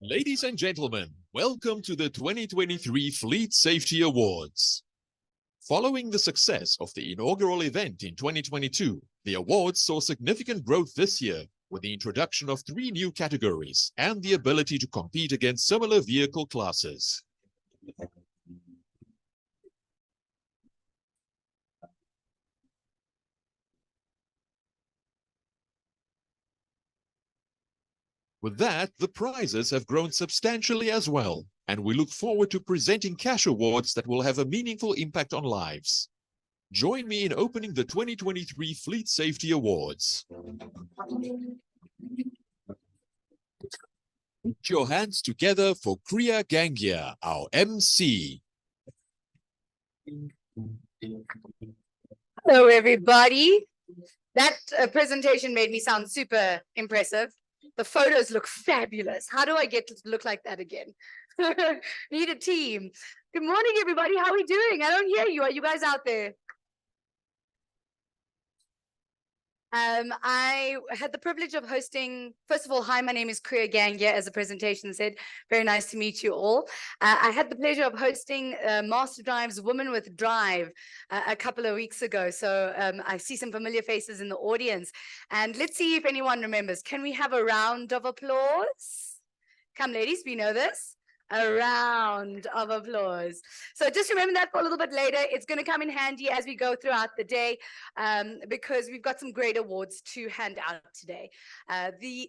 Ladies and gentlemen, welcome to the 2023 Fleet Safety Awards. Following the success of the inaugural event in 2022, the awards saw significant growth this year with the introduction of 3 new categories and the ability to compete against similar vehicle classes. With that, the prizes have grown substantially as well, and we look forward to presenting cash awards that will have a meaningful impact on lives. Join me in opening the 2023 Fleet Safety Awards. Put your hands together for Kriya Gangia, our MC. Hello, everybody. That presentation made me sound super impressive. The photos look fabulous. How do I get to look like that again? Need a team. Good morning, everybody. How are we doing? I don't hear you. Are you guys out there? I had the privilege of hosting, first of all, hi, my name is Kriya Gangia, as the presentation said. Very nice to meet you all. I had the pleasure of hosting MasterDrive's Women with Drive a couple of weeks ago. So I see some familiar faces in the audience. And let's see if anyone remembers. Can we have a round of applause? Come, ladies, we know this. A round of applause. So just remember that for a little bit later. It's going to come in handy as we go throughout the day because we've got some great awards to hand out today. The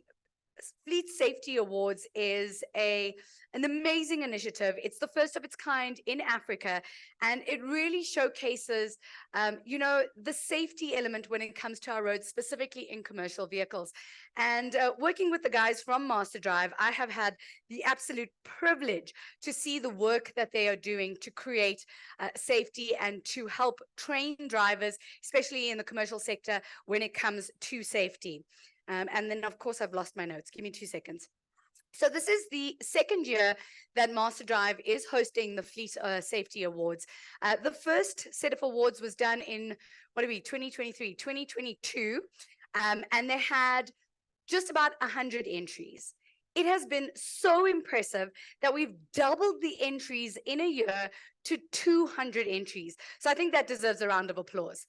Fleet Safety Awards is an amazing initiative. It's the first of its kind in Africa, and it really showcases, the safety element when it comes to our roads, specifically in commercial vehicles. And working with the guys from MasterDrive, I have had the absolute privilege to see the work that they are doing to create safety and to help train drivers, especially in the commercial sector, when it comes to safety. And then, of course, I've lost my notes. Give me 2 seconds. So this is the second year that MasterDrive is hosting the Fleet Safety Awards. The first set of awards was done in, 2023, 2022, and they had just about 100 entries. It has been so impressive that we've doubled the entries in a year to 200 entries. So I think that deserves a round of applause.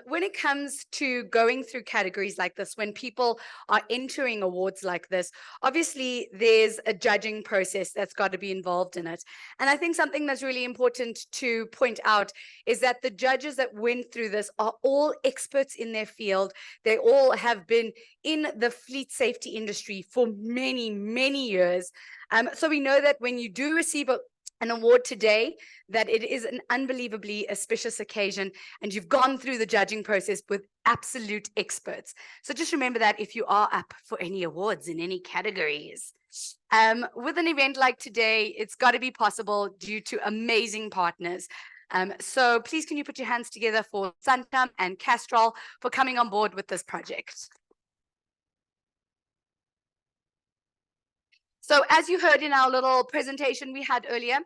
When it comes to going through categories like this, when people are entering awards like this, obviously there's a judging process that's got to be involved in it. And I think something that's really important to point out is that the judges that went through this are all experts in their field. They all have been in the fleet safety industry for many, many years. So we know that when you do receive an award today, that it is an unbelievably auspicious occasion, and you've gone through the judging process with absolute experts. So just remember that if you are up for any awards in any categories. With an event like today, it's got to be possible due to amazing partners. So please, can you put your hands together for Santam and Castrol for coming on board with this project. So as you heard in our little presentation we had earlier,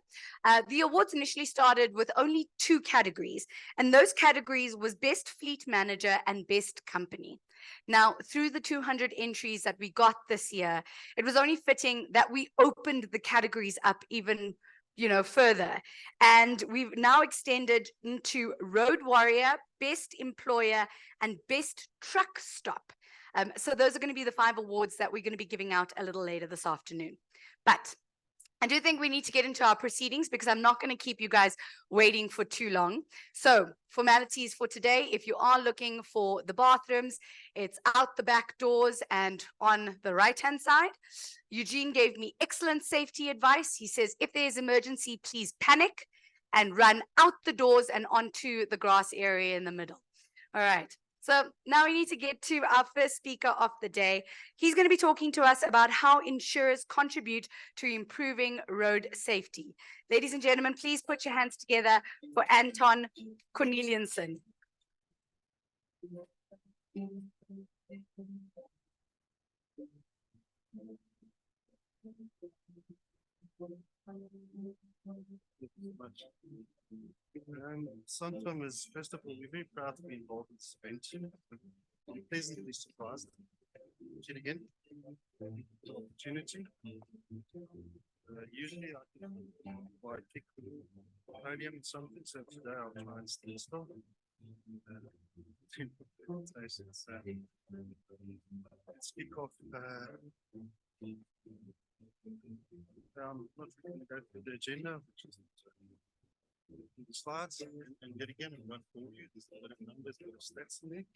the awards initially started with only 2 categories, and those categories was Best Fleet Manager and Best Company. Now, through the 200 entries that we got this year, it was only fitting that we opened the categories up even further. And we've now extended into Road Warrior, Best Employer, and Best Truck Stop. So those are going to be the 5 awards that we're going to be giving out a little later this afternoon. But I do think we need to get into our proceedings because I'm not going to keep you guys waiting for too long. So formalities for today, if you are looking for the bathrooms, it's out the back doors and on the right-hand side. Eugene gave me excellent safety advice. He says, if there's emergency, please panic and run out the doors and onto the grass area in the middle. All right. So now we need to get to our first speaker of the day. He's going to be talking to us about how insurers contribute to improving road safety. Ladies and gentlemen, please put your hands together for Anton Corneliussen. Santam is, first of all, we're very proud to be involved in this venture. I'm pleasantly surprised. it again. Opportunity. Usually I pick the podium and something, so today I'll try and stand still. Let's kick off. I'm not going to go through the agenda, which is the slides, and yet again, I'm not for you. There's a lot of numbers, a lot of stats in there.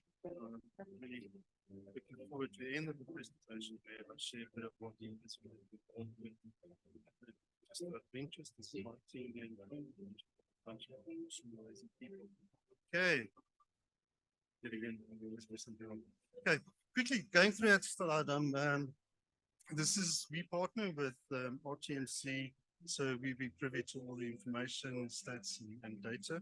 Really looking forward to the end of the presentation where I share a bit of what is just out of interest. This is my team and bunch of amazing people. Okay. Yet again, okay, quickly going through that slide. This is, we partner with RTMC, so we be privy to all the information, stats, and data.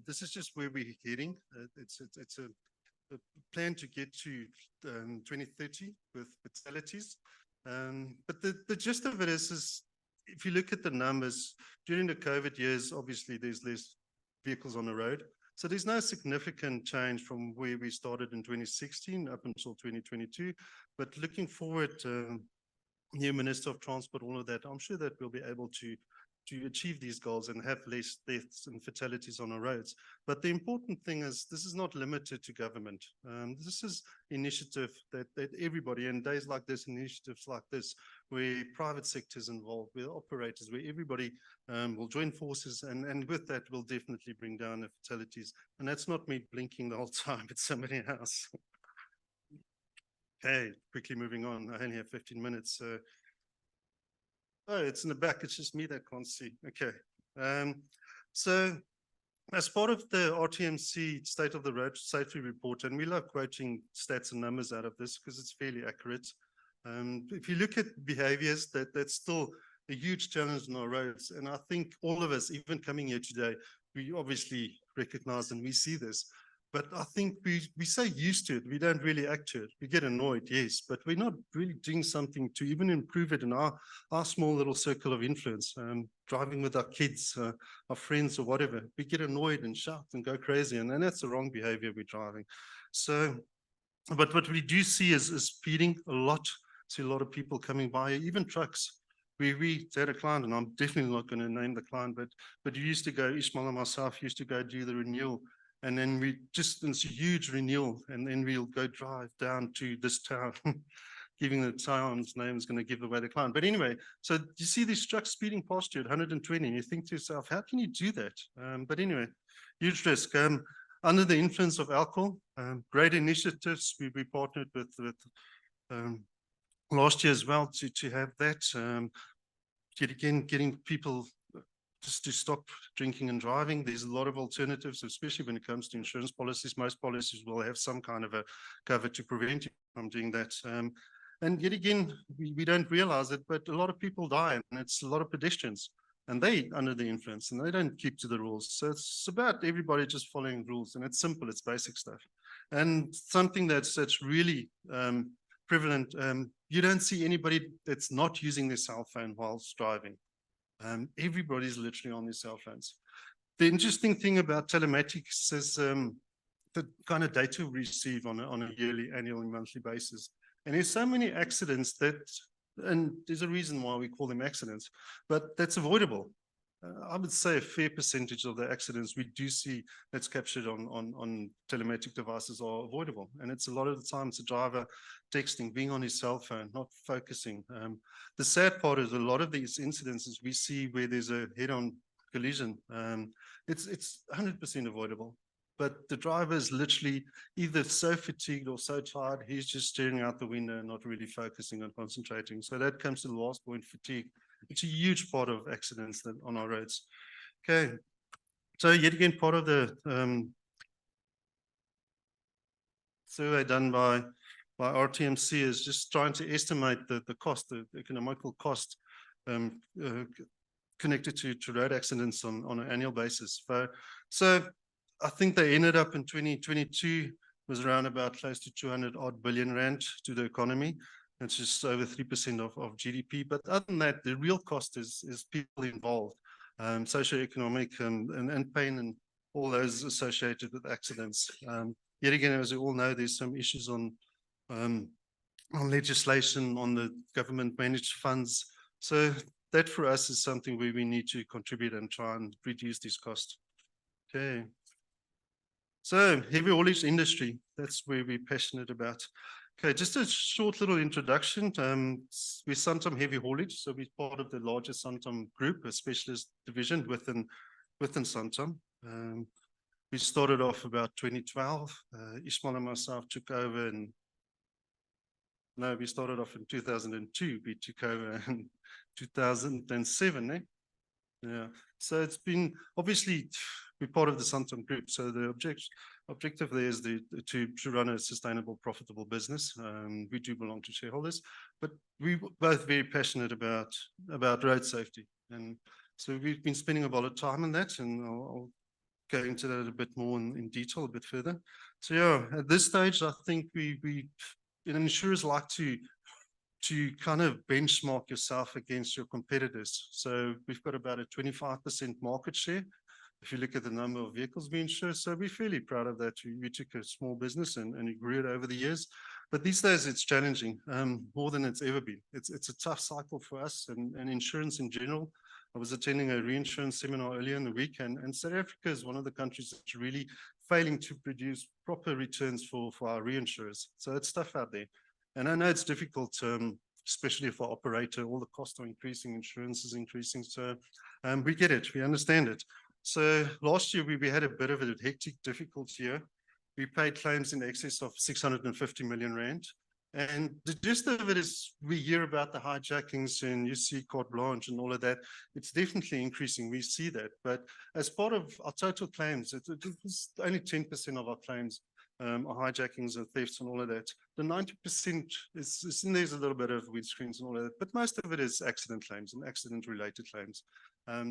This is just where we're heading. It's a plan to get to 2030 with fatalities. But the gist of it is if you look at the numbers, during the COVID years, obviously there's less vehicles on the road. So there's no significant change from where we started in 2016 up until 2022. But looking forward, new Minister of Transport, all of that, I'm sure that we'll be able to achieve these goals and have less deaths and fatalities on our roads. But the important thing is this is not limited to government. This is initiative that everybody, and days like this, initiatives like this, where private sector is involved, with operators, where everybody will join forces, and with that will definitely bring down the fatalities. And that's not me blinking the whole time, it's somebody else. Okay, quickly moving on. I only have 15 minutes. Oh, it's in the back. It's just me that can't see. Okay. So as part of the RTMC State of the Road Safety Report, and we love quoting stats and numbers out of this because it's fairly accurate. If you look at behaviors, that's still a huge challenge on our roads. And I think all of us, even coming here today, we obviously recognize and we see this. But I think we're so used to it, we don't really act to it. We get annoyed, yes, but we're not really doing something to even improve it in our small little circle of influence. Driving with our kids, our friends or whatever, we get annoyed and shout and go crazy, and that's the wrong behavior we're driving. So, but what we do see is speeding a lot. See a lot of people coming by, even trucks. We had a client, and I'm definitely not going to name the client, but you used to go, Ishmael and myself used to go do the renewal. And then it's a huge renewal, and then we'll go drive down to this town, giving the town's name is going to give away the client. But anyway, so you see these trucks speeding past you at 120, and you think to yourself, how can you do that? But anyway, huge risk. Under the influence of alcohol, great initiatives. We partnered with last year as well to have that. Yet again, getting people just to stop drinking and driving. There's a lot of alternatives, especially when it comes to insurance policies. Most policies will have some kind of a cover to prevent you from doing that. And yet again, we don't realize it, but a lot of people die, and it's a lot of pedestrians, and they under the influence, and they don't keep to the rules. So it's about everybody just following rules, and it's simple, it's basic stuff. And something that's really prevalent, you don't see anybody that's not using their cell phone whilst driving. Everybody's literally on their cell phones. The interesting thing about telematics is the kind of data we receive on a yearly, annual, and monthly basis. And there's so many accidents and there's a reason why we call them accidents, but that's avoidable. I would say a fair percentage of the accidents we do see that's captured on telematic devices are avoidable. And it's a lot of the time it's a driver texting, being on his cell phone, not focusing. The sad part is a lot of these incidences we see where there's a head-on collision. It's 100% avoidable. But the driver is literally either so fatigued or so tired, he's just staring out the window and not really focusing and concentrating. So that comes to the last point, fatigue. It's a huge part of accidents on our roads. Okay, so yet again, part of the survey done by RTMC is just trying to estimate the cost, the economical cost connected to road accidents on an annual basis. So I think they ended up in 2022 was around about close to 200 odd billion rand to the economy. It's just over 3% of GDP. But other than that, the real cost is people involved, socioeconomic and pain and all those associated with accidents. Yet again, as we all know, there's some issues on legislation on the government managed funds. So that for us is something where we need to contribute and try and reduce these costs. Okay. So heavy haulage industry, that's where we're passionate about. Okay, just a short little introduction. We're Santam Heavy Haulage, so we're part of the larger Santam group, a specialist division within Santam. We started off about 2012. Ishmael and myself took over we started off in 2002. We took over in 2007, eh? Yeah, so it's been, obviously, we're part of the Santam group. So the objective there is to run a sustainable, profitable business. We do belong to shareholders, but we're both very passionate about road safety. And so we've been spending a lot of time on that, and I'll go into that a bit more in detail a bit further. So yeah, at this stage, I think insurers like to kind of benchmark yourself against your competitors. So we've got about a 25% market share. If you look at the number of vehicles we insure, so we're fairly proud of that. We took a small business and we grew it over the years. But these days it's challenging, more than it's ever been. It's a tough cycle for us and insurance in general. I was attending a reinsurance seminar earlier in the week, and South Africa is one of the countries that's really failing to produce proper returns for our reinsurers. So it's tough out there. And I know it's difficult, especially for operator, all the costs are increasing, insurance is increasing. So we get it, we understand it. So last year we had a bit of a hectic, difficult year. We paid claims in excess of 650 million rand. And the gist of it is we hear about the hijackings and you see carte blanche and all of that. It's definitely increasing. We see that. But as part of our total claims, it's only 10% of our claims are hijackings and thefts and all of that. The 90% is there's a little bit of windscreens and all of that, but most of it is accident claims and accident-related claims.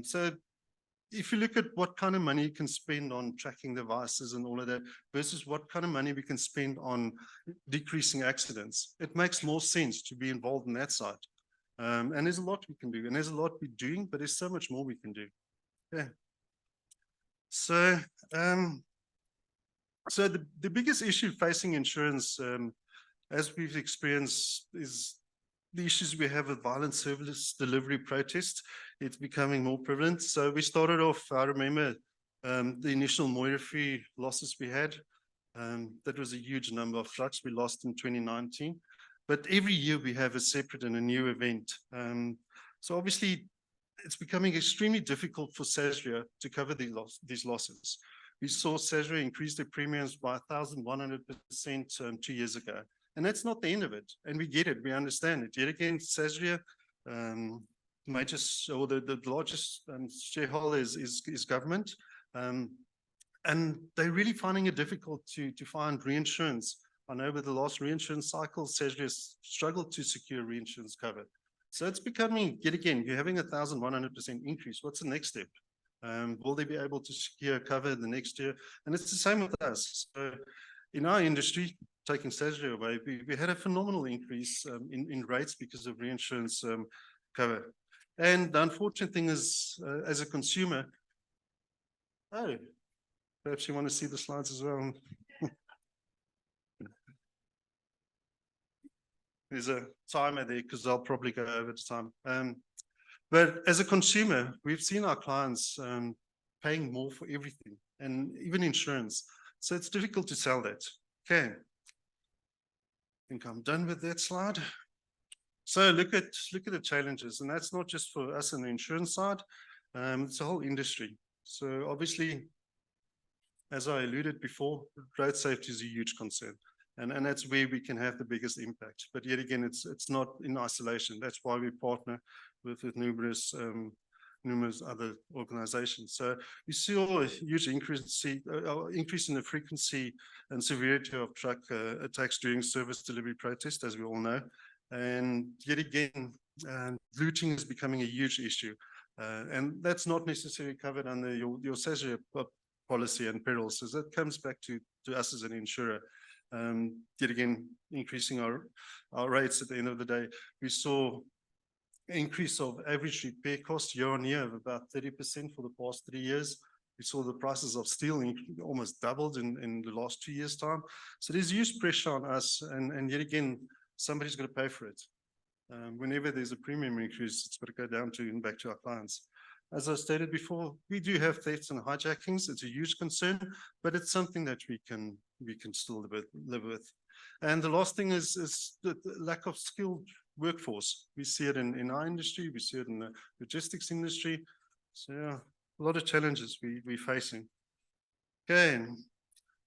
So if you look at what kind of money you can spend on tracking devices and all of that versus what kind of money we can spend on decreasing accidents, it makes more sense to be involved in that side. And there's a lot we can do, and there's a lot we're doing, but there's so much more we can do. Yeah. So, so the biggest issue facing insurance, as we've experienced, is the issues we have with violent service delivery protests. It's becoming more prevalent. So we started off, I remember the initial Moira-free losses we had. That was a huge number of trucks we lost in 2019. But every year we have a separate and a new event. So obviously it's becoming extremely difficult for Sasria to cover these losses. We saw Sasria increase their premiums by 1,100% 2 years ago. And that's not the end of it. And we get it, we understand it. Yet again, Sasria, the largest shareholder is government. And they're really finding it difficult to find reinsurance. I know with the last reinsurance cycle, Sasria struggled to secure reinsurance cover. So it's becoming, yet again, you're having 1,100% increase. What's the next step? Will they be able to secure cover the next year? And it's the same with us. So in our industry, taking Sasria away, we had a phenomenal increase in rates because of reinsurance cover. And the unfortunate thing is, as a consumer, perhaps you want to see the slides as well. There's a timer there because I'll probably go over the time. But as a consumer, we've seen our clients paying more for everything and even insurance. So it's difficult to sell that. Okay. I think I'm done with that slide. So look at the challenges, and that's not just for us on the insurance side, it's a whole industry. So obviously, as I alluded before, road safety is a huge concern, and that's where we can have the biggest impact. But yet again, it's not in isolation. That's why we partner with numerous other organizations. So we saw a huge increase in the frequency and severity of truck attacks during service delivery protests, as we all know. And yet again, looting is becoming a huge issue. And that's not necessarily covered under your Sasria policy and perils. So that comes back to us as an insurer. Yet again, increasing our rates at the end of the day. We saw increase of average repair cost year on year of about 30% for the past 3 years. We saw the prices of steel almost doubled in the last 2 years' time. So there's huge pressure on us. And yet again, somebody's got to pay for it. Whenever there's a premium increase, it's got to go down to and back to our clients. As I stated before, we do have thefts and hijackings. It's a huge concern, but it's something that we can still live with. And the last thing is the lack of skilled workforce. We see it in our industry, we see it in the logistics industry. So yeah, a lot of challenges we're facing. Okay,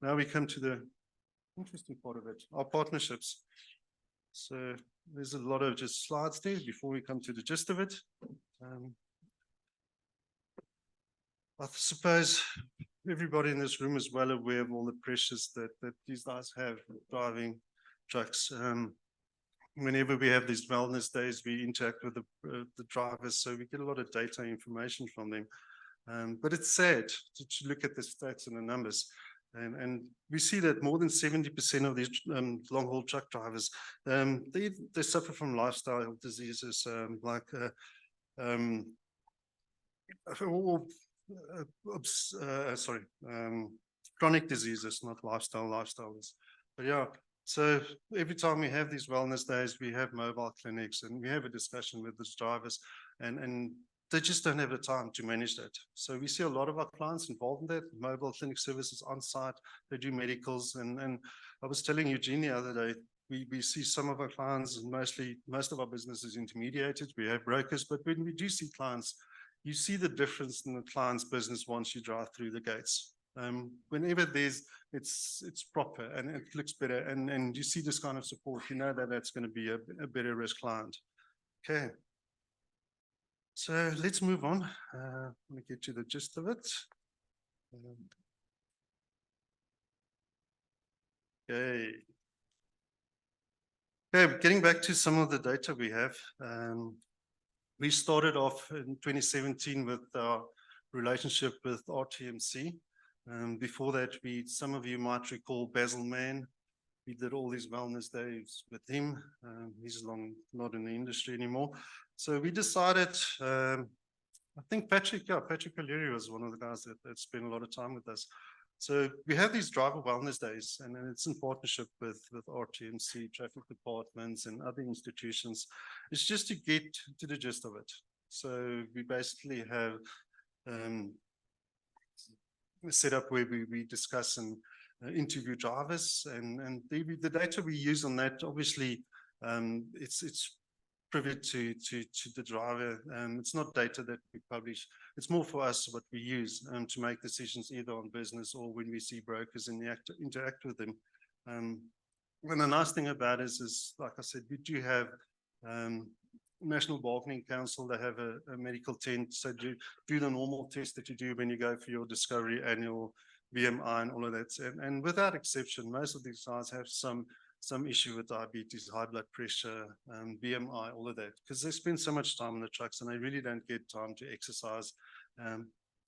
now we come to the interesting part of it, our partnerships. So there's a lot of just slides there before we come to the gist of it. I suppose everybody in this room is well aware of all the pressures that these guys have driving trucks. Whenever we have these wellness days, we interact with the drivers, so we get a lot of data information from them. But it's sad to look at the stats and the numbers. And we see that more than 70% of these long-haul truck drivers, they suffer from lifestyle diseases chronic diseases, not lifestyles. But yeah, so every time we have these wellness days, we have mobile clinics and we have a discussion with these drivers, and they just don't have the time to manage that. So we see a lot of our clients involved in that, mobile clinic services on site, they do medicals. And I was telling Eugene the other day, we see some of our clients, most of our business is intermediated. We have brokers, but when we do see clients, you see the difference in the client's business once you drive through the gates. Whenever it's proper and it looks better, and you see this kind of support, you know that that's going to be a better risk client. Okay. So let's move on. Let me get to the gist of it. Okay. Okay, getting back to some of the data we have. We started off in 2017 with our relationship with RTMC. Before that, some of you might recall Basil Mann. We did all these wellness days with him. He's not in the industry anymore. So we decided, I think Patrick O'Leary was one of the guys that spent a lot of time with us. So we have these driver wellness days, and it's in partnership with RTMC, traffic departments, and other institutions. It's just to get to the gist of it. So we basically have a setup where we discuss and interview drivers, and the data we use on that, obviously, it's privy to the driver. It's not data that we publish. It's more for us what we use to make decisions either on business or when we see brokers and interact with them. And the nice thing about it is, like I said, we do have National Bargaining Council. They have a medical tent, so do the normal test that you do when you go for your Discovery annual BMI and all of that. And without exception, most of these guys have some issue with diabetes, high blood pressure, BMI, all of that, because they spend so much time on the trucks and they really don't get time to exercise.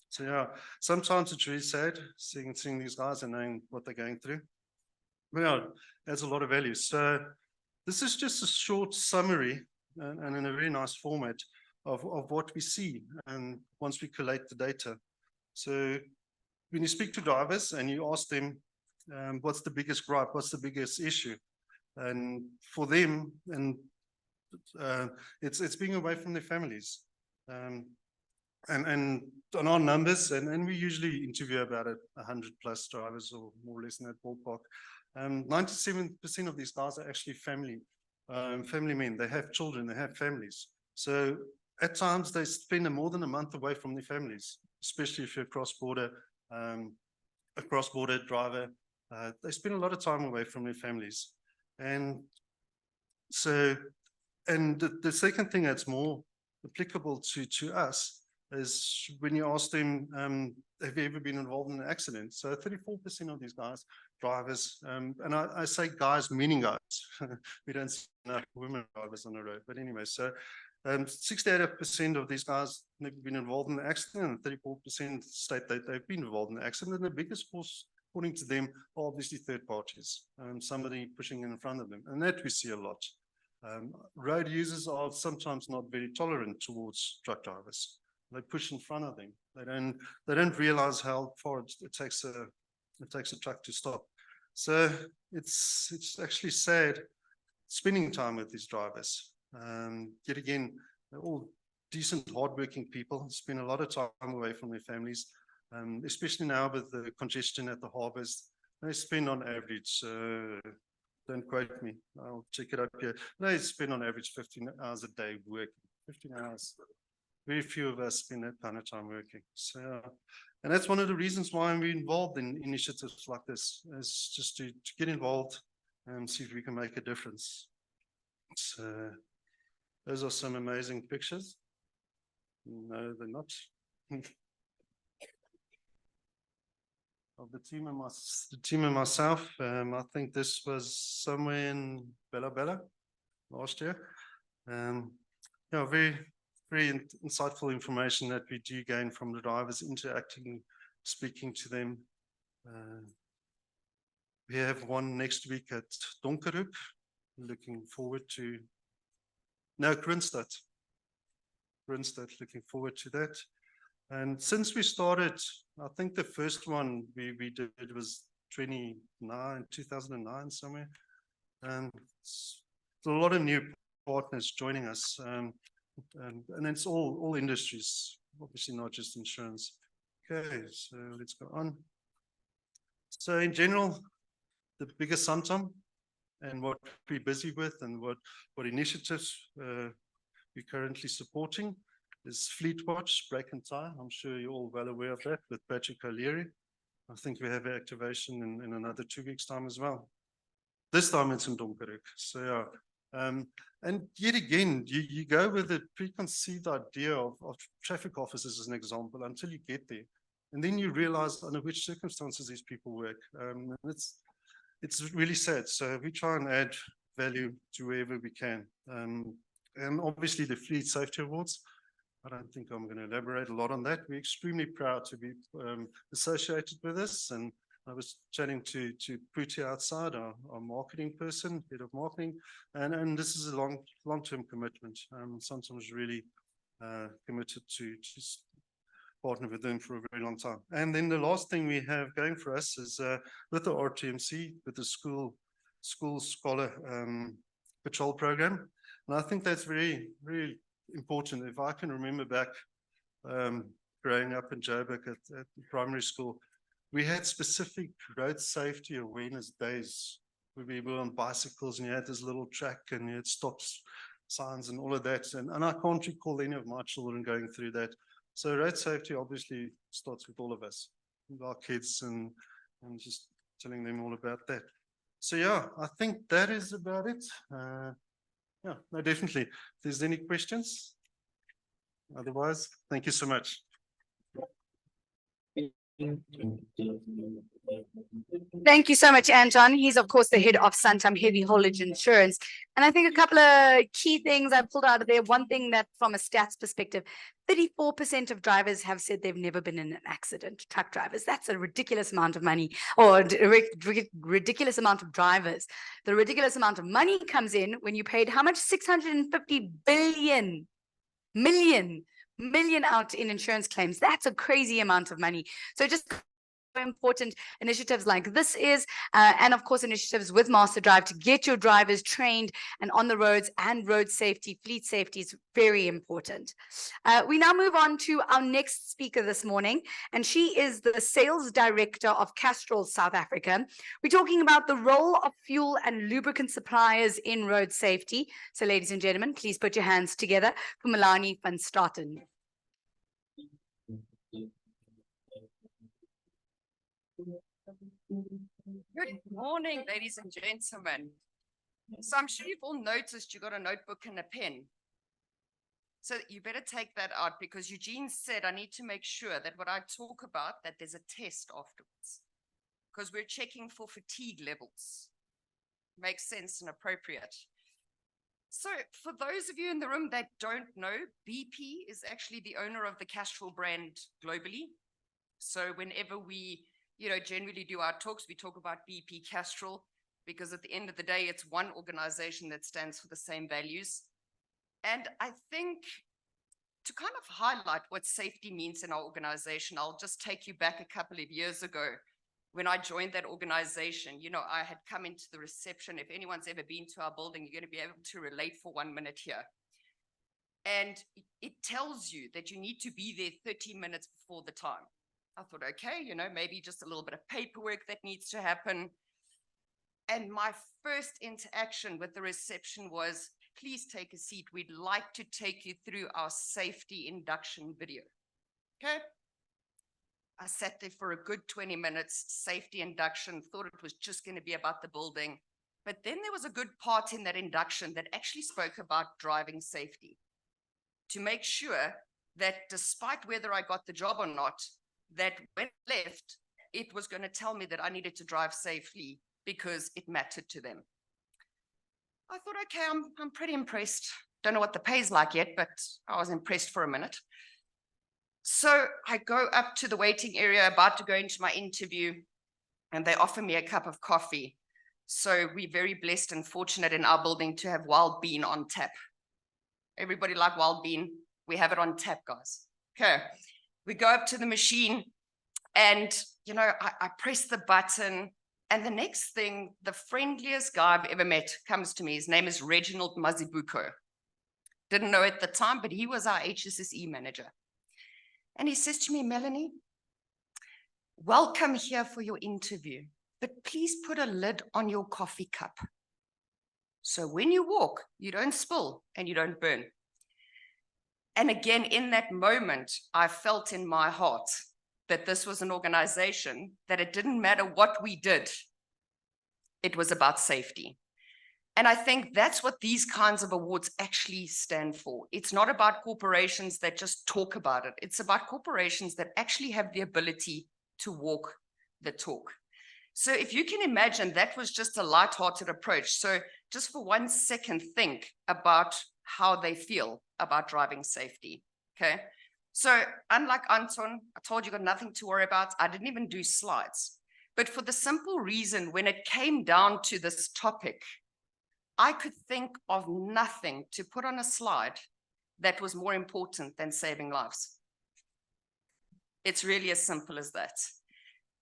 So yeah, sometimes it's really sad seeing these guys and knowing what they're going through. But yeah, adds a lot of value. So this is just a short summary and in a very nice format of what we see and once we collate the data. So when you speak to drivers and you ask them, what's the biggest gripe, what's the biggest issue? And for them, it's being away from their families. And on our numbers, and we usually interview about 100 plus drivers or more or less in that ballpark. 97% of these guys are actually family men. They have children, they have families. So at times they spend more than a month away from their families, especially if you're a cross-border driver. They spend a lot of time away from their families. And so, and the second thing that's more applicable to us is when you ask them, have you ever been involved in an accident? So 34% of these guys, drivers, and I say guys, meaning guys. We don't see enough women drivers on the road. But anyway, so 68% of these guys have been involved in an accident, and 34% state that they've been involved in an accident. And the biggest cause, according to them, are obviously third parties, somebody pushing in front of them. And that we see a lot. Road users are sometimes not very tolerant towards truck drivers. They push in front of them. They don't realize how far it takes a truck to stop. So it's actually sad spending time with these drivers. Yet again, they're all decent, hardworking people, spend a lot of time away from their families, especially now with the congestion at the harbours. They spend on average, don't quote me, I'll check it up here. They spend on average 15 hours a day working, 15 hours. Very few of us spend that kind of time working. So, and that's one of the reasons why I'm involved in initiatives like this, is just to get involved and see if we can make a difference. So, those are some amazing pictures. No, they're not. Of the team and myself, I think this was somewhere in Bella last year. Yeah, very insightful information that we do gain from the drivers, interacting, speaking to them. We have one next week at Donkerhoek. Looking forward to. No, Kroonstad, looking forward to that. And since we started, I think the first one we did was 2009 somewhere. And it's a lot of new partners joining us. And it's all industries, obviously not just insurance. Okay, so let's go on. So in general, the biggest Santam and what we're busy with and what initiatives we're currently supporting is Fleet Watch, Brake and Tyre. I'm sure you're all well aware of that with Patrick O'Leary. I think we have activation in another 2 weeks' time as well. This time it's in Donkerhoek. So yeah. And yet again, you go with a preconceived idea of traffic officers as an example until you get there. And then you realize under which circumstances these people work. And it's really sad. So we try and add value to wherever we can. And obviously the Fleet Safety Awards. I don't think I'm going to elaborate a lot on that. We're extremely proud to be associated with this. And I was chatting to Pootie outside, our marketing person, head of marketing, and this is a long-term commitment. Sometimes really committed to partner with them for a very long time. And then the last thing we have going for us is with the RTMC, with the school scholar patrol program. And I think that's very, very important. If I can remember back growing up in Joburg at primary school, we had specific road safety awareness days where we were on bicycles and you had this little track and you had stop signs and all of that. And I can't recall any of my children going through that. So road safety obviously starts with all of us, with our kids, and just telling them all about that. So yeah, I think that is about it. Yeah, no, definitely. If there's any questions, otherwise, thank you so much. Thank you so much, Anton. He's, of course, the head of Santam Heavy Haulage Insurance. And I think a couple of key things I pulled out of there. One thing that from a stats perspective, 34% of drivers have said they've never been in an accident, truck drivers. That's a ridiculous amount of money, or ridiculous amount of drivers. The ridiculous amount of money comes in when you paid how much? 650 million out in insurance claims. That's a crazy amount of money. So just important initiatives like this is, and of course initiatives with MasterDrive to get your drivers trained and on the roads, and road safety, fleet safety is very important. We now move on to our next speaker this morning, and she is the sales director of Castrol South Africa. We're talking about the role of fuel and lubricant suppliers in road safety. So ladies and gentlemen, please put your hands together for Melanie van Staten. Good morning, ladies and gentlemen. So I'm sure you've all noticed you got a notebook and a pen. So you better take that out, because Eugene said I need to make sure that what I talk about, that there's a test afterwards, because we're checking for fatigue levels. Makes sense and appropriate. So for those of you in the room that don't know, BP is actually the owner of the Castrol brand globally. So whenever we generally do our talks, we talk about BP Castrol, because at the end of the day, it's one organization that stands for the same values. And I think to kind of highlight what safety means in our organization, I'll just take you back a couple of years ago. when I joined that organization, you know, I had come into the reception. If anyone's ever been to our building, you're going to be able to relate for 1 minute here. And it tells you that you need to be there 30 minutes before the time. I thought, okay, you know, maybe just a little bit of paperwork that needs to happen. And my first interaction with the reception was, please take a seat. We'd like to take you through our safety induction video. Okay. I sat there for a good 20 minutes, safety induction, thought it was just going to be about the building. But then there was a good part in that induction that actually spoke about driving safety, to make sure that despite whether I got the job or not, that when I left, it was going to tell me that I needed to drive safely because it mattered to them. I thought, okay, I'm pretty impressed. Don't know what the pay's like yet, but I was impressed for a minute. So I go up to the waiting area, about to go into my interview, and they offer me a cup of coffee. So we're very blessed and fortunate in our building to have wild bean on tap. Everybody like wild bean? We have it on tap, guys. Okay. We go up to the machine and, you know, I press the button, and the next thing, the friendliest guy I've ever met comes to me. His name is Reginald Mazibuko. Didn't know at the time, but he was our HSSE manager. And he says to me, Melanie, welcome here for your interview, but please put a lid on your coffee cup. So when you walk, you don't spill and you don't burn. And again, in that moment, I felt in my heart that this was an organization that it didn't matter what we did. It was about safety. And I think that's what these kinds of awards actually stand for. It's not about corporations that just talk about it. It's about corporations that actually have the ability to walk the talk. So if you can imagine, that was just a lighthearted approach. So just for 1 second, think about how they feel about driving safety, okay? So unlike Anton, I told you got nothing to worry about. I didn't even do slides. But for the simple reason, when it came down to this topic, I could think of nothing to put on a slide that was more important than saving lives. It's really as simple as that.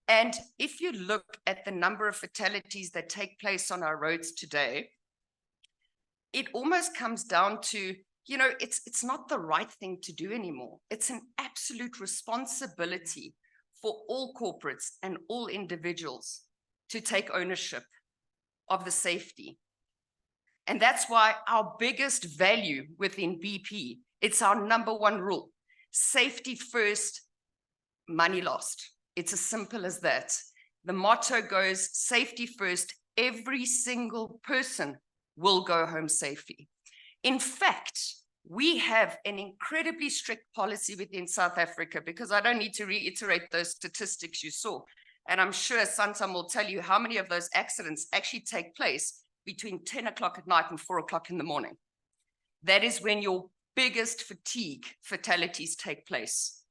And if you look at the number of fatalities that take place on our roads today, it almost comes down to, you know, it's not the right thing to do anymore. It's an absolute responsibility for all corporates and all individuals to take ownership of the safety. And that's why our biggest value within BP, it's our #1 rule: safety first, money lost. It's as simple as that. The motto goes, safety first, every single person will go home safely. In fact, we have an incredibly strict policy within South Africa, because I don't need to reiterate those statistics you saw. And I'm sure Santam will tell you how many of those accidents actually take place between 10 o'clock at night and 4 o'clock in the morning. That is when your biggest fatalities take place.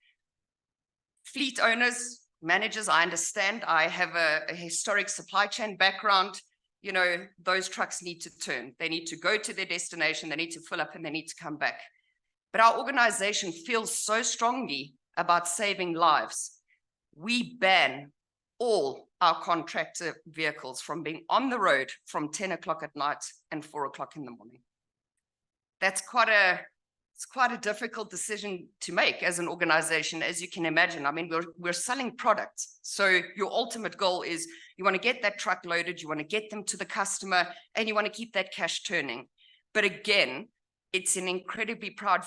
Fleet owners, managers, I understand. I have a historic supply chain background. You know, those trucks need to turn. They need to go to their destination. They need to fill up and they need to come back. But our organization feels so strongly about saving lives. We ban all our contractor vehicles from being on the road from 10 o'clock at night and 4 o'clock in the morning. That's it's quite a difficult decision to make as an organization, as you can imagine. I mean, we're selling products. So your ultimate goal is you want to get that truck loaded, you want to get them to the customer, and you want to keep that cash turning. But again, it's an incredibly proud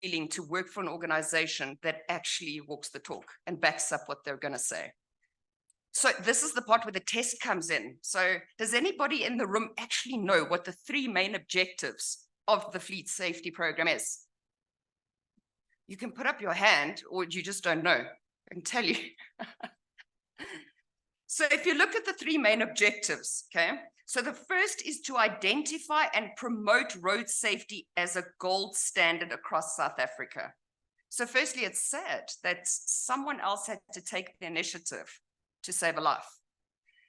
feeling to work for an organization that actually walks the talk and backs up what they're going to say. So this is the part where the test comes in. So does anybody in the room actually know what the 3 main objectives of the fleet safety program is? You can put up your hand, or you just don't know. I can tell you. So if you look at the 3 main objectives, okay? So the first is to identify and promote road safety as a gold standard across South Africa. So firstly, it's sad that someone else had to take the initiative to save a life.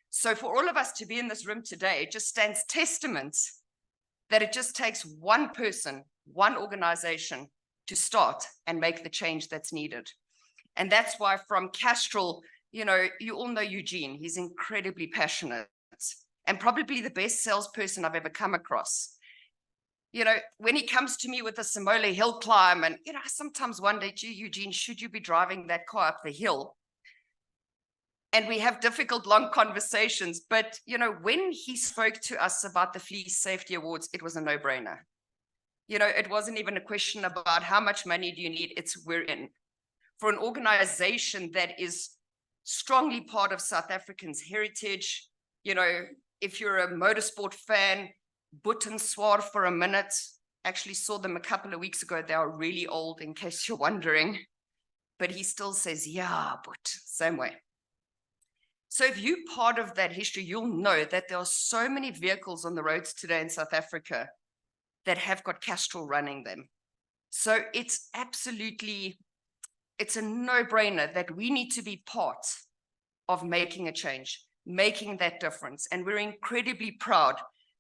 So for all of us to be in this room today, it just stands testament that it just takes one person, one organization to start and make the change that's needed. And that's why from Castrol, you know, you all know Eugene, he's incredibly passionate and probably the best salesperson I've ever come across. You know, when he comes to me with a Samola hill climb, and, you know, I sometimes wonder, gee, Eugene, should you be driving that car up the hill? And we have difficult, long conversations. But, you know, when he spoke to us about the Fleet Safety Awards, it was a no-brainer. You know, it wasn't even a question about how much money do you need, it's we're in. For an organization that is strongly part of South Africans' heritage, you know, if you're a motorsport fan, Boet and Swar for a minute, actually saw them a couple of weeks ago. They are really old, in case you're wondering. But he still says, yeah, Boet, same way. So if you're part of that history, you'll know that there are so many vehicles on the roads today in South Africa that have got Castrol running them. So it's absolutely, it's a no-brainer that we need to be part of making a change, making that difference. And we're incredibly proud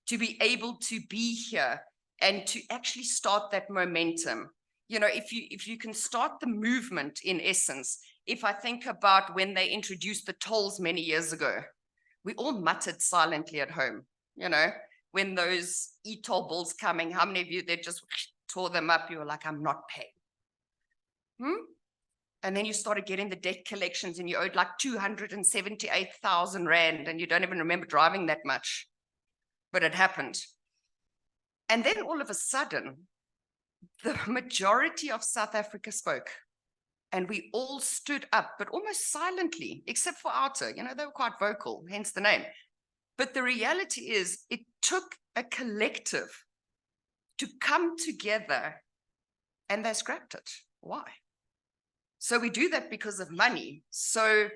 to be able to be here and to actually start that momentum. You know, if you can start the movement, in essence, if I think about when they introduced the tolls many years ago, we all muttered silently at home, you know, when those e-toll bills coming, how many of you, they just tore them up? You were like, I'm not paying. And then you started getting the debt collections and you owed like 278,000 Rand and you don't even remember driving that much, but it happened. And then all of a sudden, the majority of South Africa spoke and we all stood up, but almost silently, except for Outer, you know, they were quite vocal, hence the name. But the reality is it took a collective to come together and they scrapped it. Why? So we do that because of money. So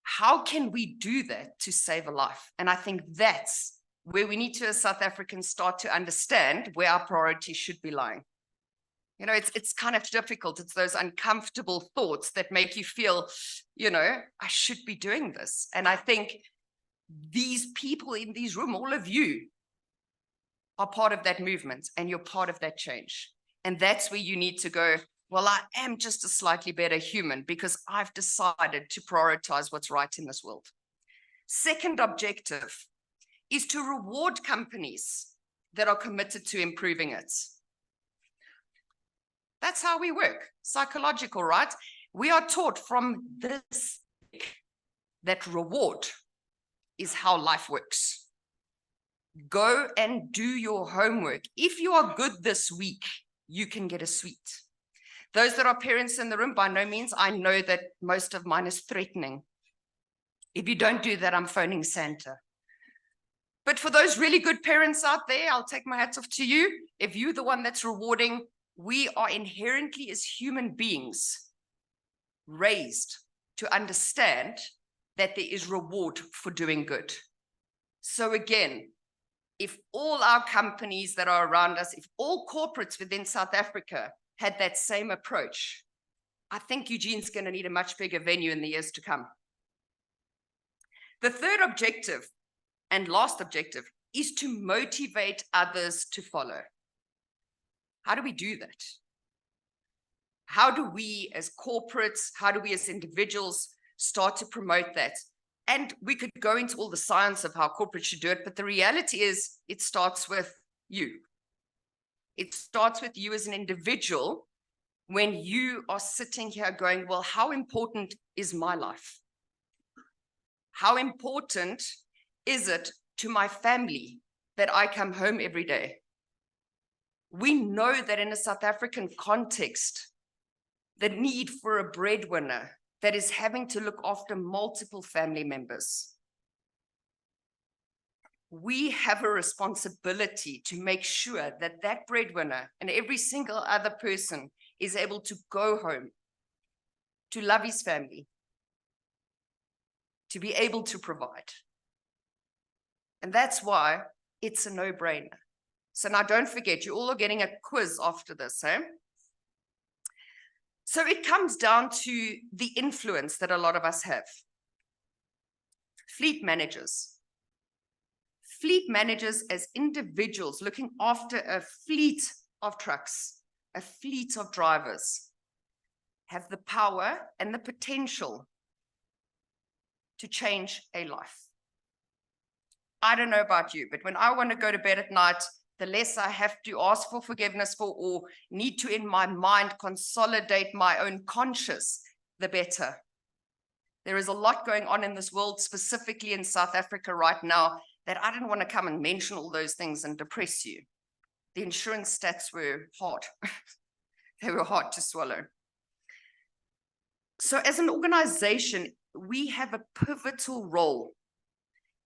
how can we do that to save a life? And I think that's where we need to, as South Africans, start to understand where our priorities should be lying. You know, it's kind of difficult. It's those uncomfortable thoughts that make you feel, you know, I should be doing this. And I think these people in this room, all of you, are part of that movement and you're part of that change. And that's where you need to go, well, I am just a slightly better human because I've decided to prioritize what's right in this world. Second objective is to reward companies that are committed to improving it. That's how we work, psychological, right? We are taught from this that reward is how life works. Go and do your homework. If you are good this week, you can get a sweet. Those that are parents in the room, by no means, I know that most of mine is threatening. If you don't do that, I'm phoning Santa. But for those really good parents out there, I'll take my hats off to you. If you're the one that's rewarding, we are inherently as human beings raised to understand that there is reward for doing good. So again, if all our companies that are around us, if all corporates within South Africa had that same approach, I think Eugene's going to need a much bigger venue in the years to come. The third objective and last objective is to motivate others to follow. How do we do that? How do we as corporates, how do we as individuals start to promote that? And we could go into all the science of how corporates should do it, but the reality is it starts with you. It starts with you as an individual when you are sitting here going, well, how important is my life? How important is it to my family that I come home every day? We know that in a South African context, the need for a breadwinner that is having to look after multiple family members. We have a responsibility to make sure that that breadwinner and every single other person is able to go home, to love his family, to be able to provide. And that's why it's a no-brainer. So now don't forget, you all are getting a quiz after this, eh? So it comes down to the influence that a lot of us have. Fleet managers. Fleet managers as individuals looking after a fleet of trucks, a fleet of drivers, have the power and the potential to change a life. I don't know about you, but when I want to go to bed at night, the less I have to ask for forgiveness for or need to, in my mind, consolidate my own conscience, the better. There is a lot going on in this world, specifically in South Africa right now, that I didn't want to come and mention all those things and depress you. The insurance stats were hard. They were hard to swallow. So as an organization, we have a pivotal role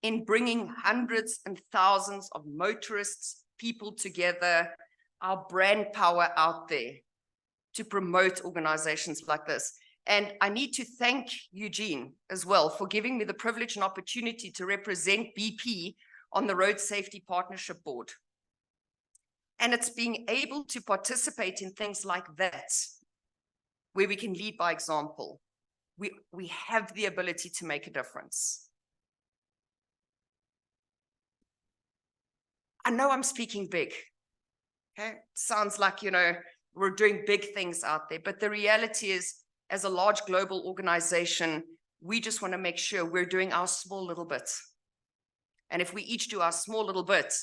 in bringing hundreds and thousands of motorists, people together, our brand power out there to promote organizations like this. And I need to thank Eugene as well for giving me the privilege and opportunity to represent BP on the Road Safety Partnership Board. And it's being able to participate in things like that, where we can lead by example. We have the ability to make a difference. I know I'm speaking big. Okay, sounds like, you know, we're doing big things out there, but the reality is, as a large global organization, we just want to make sure we're doing our small little bit. And if we each do our small little bit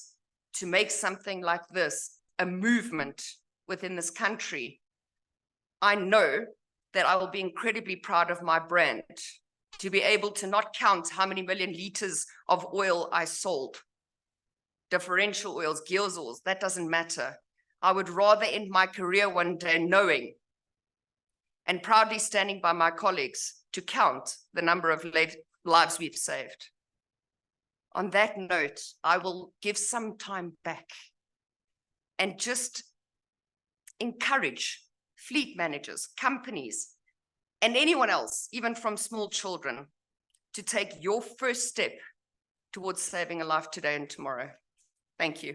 to make something like this a movement within this country, I know that I will be incredibly proud of my brand to be able to not count how many million liters of oil I sold. Differential oils, gears oils, that doesn't matter. I would rather end my career one day knowing and proudly standing by my colleagues to count the number of lives we've saved. On that note, I will give some time back and just encourage fleet managers, companies, and anyone else, even from small children, to take your first step towards saving a life today and tomorrow. Thank you.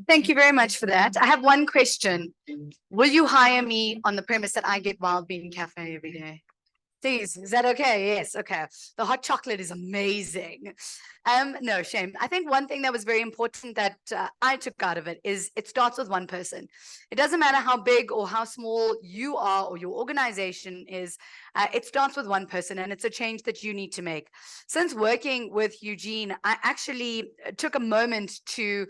Thank you very much for that. I have one question. Will you hire me on the premise that I get Wild Bean Cafe every day? Please, is that okay? Yes, okay. The hot chocolate is amazing. No, shame. I think one thing that was very important that I took out of it is it starts with one person. It doesn't matter how big or how small you are or your organization is, it starts with one person, and it's a change that you need to make. Since working with Eugene, I actually took a moment to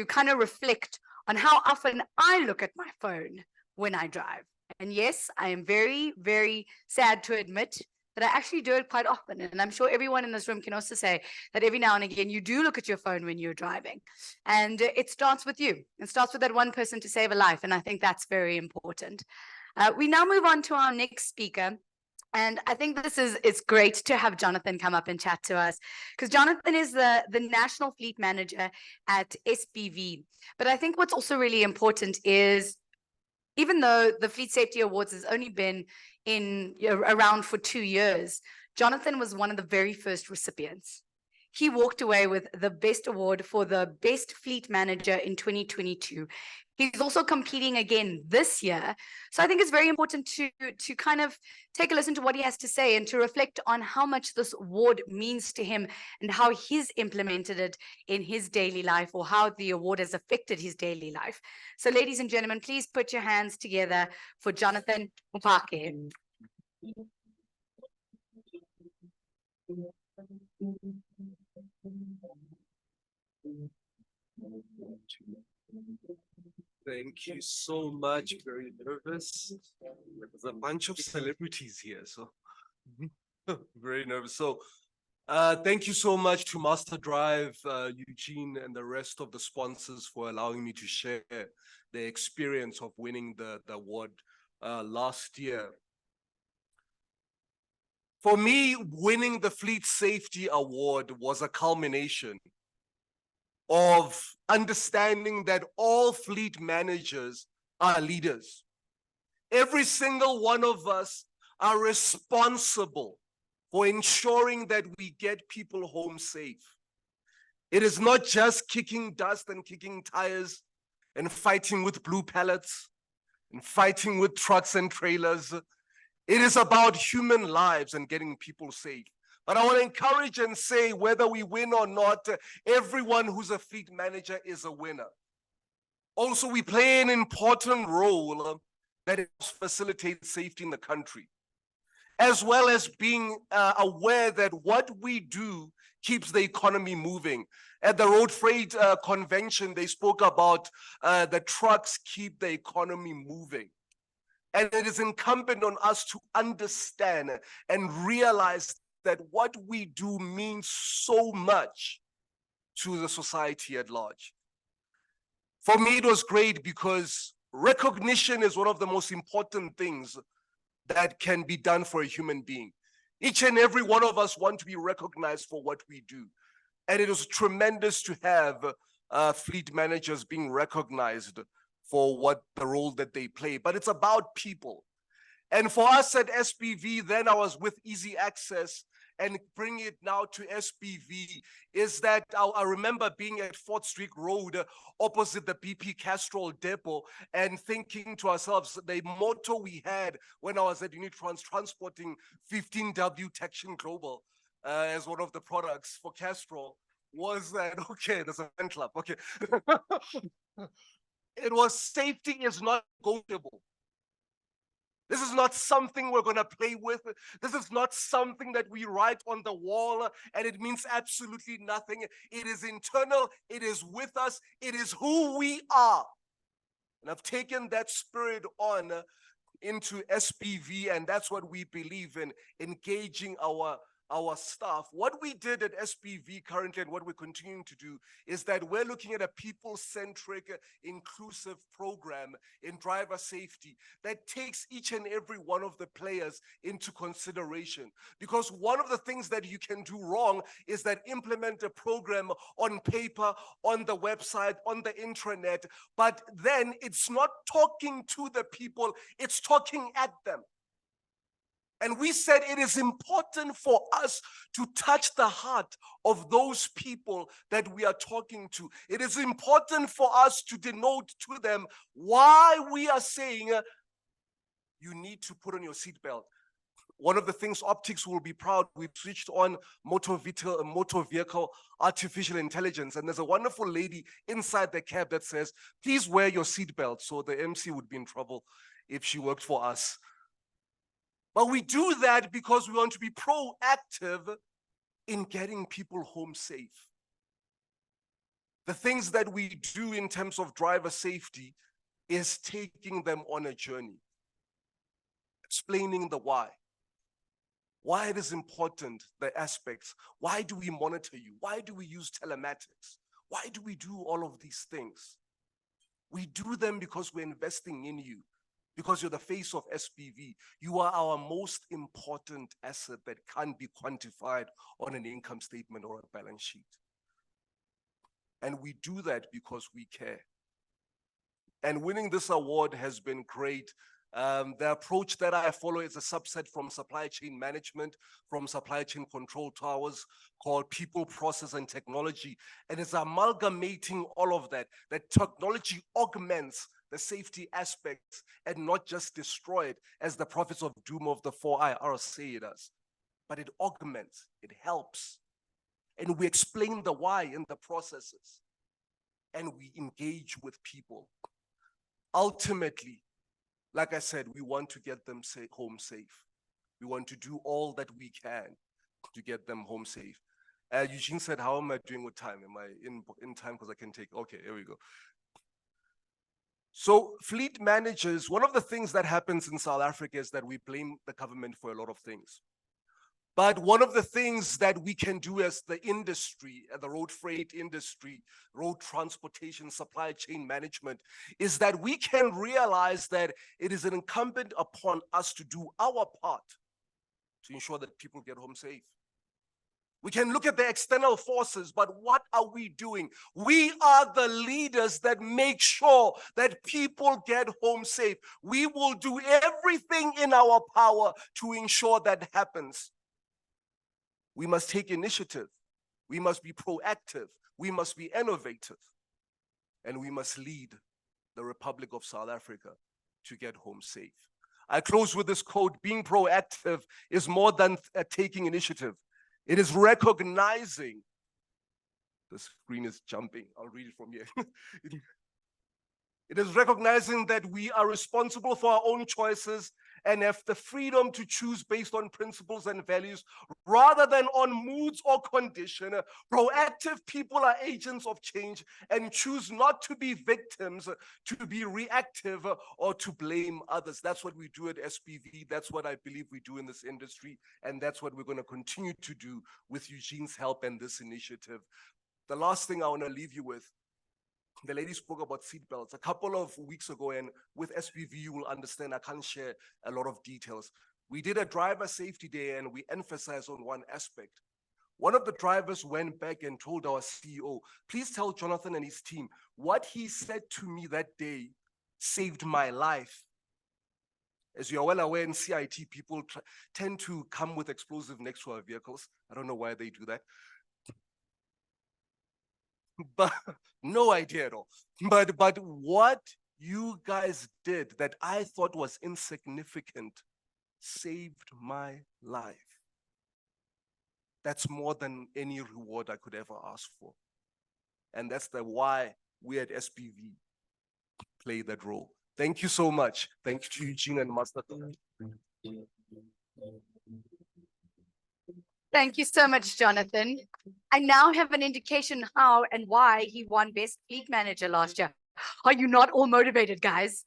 kind of reflect on how often I look at my phone when I drive. And yes, I am very, very sad to admit that I actually do it quite often. And I'm sure everyone in this room can also say that every now and again, you do look at your phone when you're driving. And it starts with you. It starts with that one person to save a life. And I think that's very important. We now move on to our next speaker. And I think it's great to have Jonathan come up and chat to us, because Jonathan is the National Fleet Manager at SBV. But I think what's also really important is, even though the Fleet Safety Awards has only been around for 2 years, Jonathan was one of the very first recipients. He walked away with the best award for the best fleet manager in 2022. He's also competing again this year. So I think it's very important to kind of take a listen to what he has to say and to reflect on how much this award means to him and how he's implemented it in his daily life, or how the award has affected his daily life. So ladies and gentlemen, please put your hands together for Jonathan Mupake. Thank you so much. Very nervous. There's a bunch of celebrities here, so very nervous. So thank you so much to MasterDrive, Eugene, and the rest of the sponsors for allowing me to share the experience of winning the award last year. For me, winning the Fleet Safety Award was a culmination of understanding that all fleet managers are leaders. Every single one of us are responsible for ensuring that we get people home safe. It is not just kicking dust and kicking tires and fighting with blue pallets and fighting with trucks and trailers. It is about human lives and getting people safe. But I want to encourage and say, whether we win or not, everyone who's a fleet manager is a winner. Also, we play an important role that facilitates safety in the country, as well as being aware that what we do keeps the economy moving. At the Road Freight Convention, they spoke about the trucks keep the economy moving. And it is incumbent on us to understand and realize that what we do means so much to the society at large. For me, it was great because recognition is one of the most important things that can be done for a human being. Each and every one of us want to be recognized for what we do. And it was tremendous to have fleet managers being recognized for what the role that they play. But it's about people. And for us at SPV, then I was with Easy Access, and bring it now to SPV, is that I remember being at Fort Street Road opposite the BP Castrol depot and thinking to ourselves, the motto we had when I was at Unitrans transporting 15W Tection Global as one of the products for Castrol was that, okay, there's a fan club, okay. It was safety is not negotiable. This is not something we're going to play with. This is not something that we write on the wall and it means absolutely nothing. It is internal. It is with us. It is who we are. And I've taken that spirit on into SPV, and that's what we believe in, engaging our staff. What we did at SPV currently and what we're continuing to do is that we're looking at a people-centric, inclusive program in driver safety that takes each and every one of the players into consideration. Because one of the things that you can do wrong is that implement a program on paper, on the website, on the intranet, but then it's not talking to the people, it's talking at them. And we said it is important for us to touch the heart of those people that we are talking to. It is important for us to denote to them why we are saying you need to put on your seatbelt. One of the things optics will be proud, we've switched on motor vehicle artificial intelligence. And there's a wonderful lady inside the cab that says, please wear your seatbelt. So the MC would be in trouble if she worked for us. But we do that because we want to be proactive in getting people home safe. The things that we do in terms of driver safety is taking them on a journey, explaining the why it is important, the aspects. Why do we monitor you? Why do we use telematics? Why do we do all of these things? We do them because we're investing in you. Because you're the face of SPV. You are our most important asset that can't be quantified on an income statement or a balance sheet. And we do that because we care. And winning this award has been great. The approach that I follow is a subset from supply chain management, from supply chain control towers, called people, process, and technology. And it's amalgamating all of that technology augments the safety aspects and not just destroy it, as the prophets of doom of the 4IR say it does. But it augments, it helps. And we explain the why in the processes. And we engage with people. Ultimately, like I said, we want to get them home safe. We want to do all that we can to get them home safe. Eugene said, how am I doing with time? Am I in time? Because I can take, okay, here we go. So fleet managers, one of the things that happens in South Africa is that we blame the government for a lot of things. But one of the things that we can do as the industry, the road freight industry, road transportation, supply chain management, is that we can realize that it is incumbent upon us to do our part to ensure that people get home safe. We can look at the external forces, but what are we doing? We are the leaders that make sure that people get home safe. We will do everything in our power to ensure that happens. We must take initiative. We must be proactive. We must be innovative. And we must lead the Republic of South Africa to get home safe. I close with this quote: being proactive is more than taking initiative. It is recognizing, the screen is jumping, I'll read it from here. It is recognizing that we are responsible for our own choices and have the freedom to choose based on principles and values rather than on moods or condition. Proactive people are agents of change and choose not to be victims, to be reactive or to blame others. That's what we do at SPV. That's what I believe we do in this industry. And that's what we're going to continue to do with Eugene's help and this initiative. The last thing I want to leave you with, the lady spoke about seatbelts a couple of weeks ago, and with SPV, you will understand I can't share a lot of details. We did a driver safety day and we emphasized on one aspect. One of the drivers went back and told our CEO, please tell Jonathan and his team what he said to me that day saved my life. As you are well aware, in CIT, people tend to come with explosive next to our vehicles. I don't know why they do that. But no idea at all. But what you guys did that I thought was insignificant saved my life. That's more than any reward I could ever ask for. And that's the why we at SPV play that role. Thank you so much. Thank you to Eugene and MasterDrive. Thank you so much, Jonathan. I now have an indication how and why he won Best Fleet Manager last year. Are you not all motivated, guys?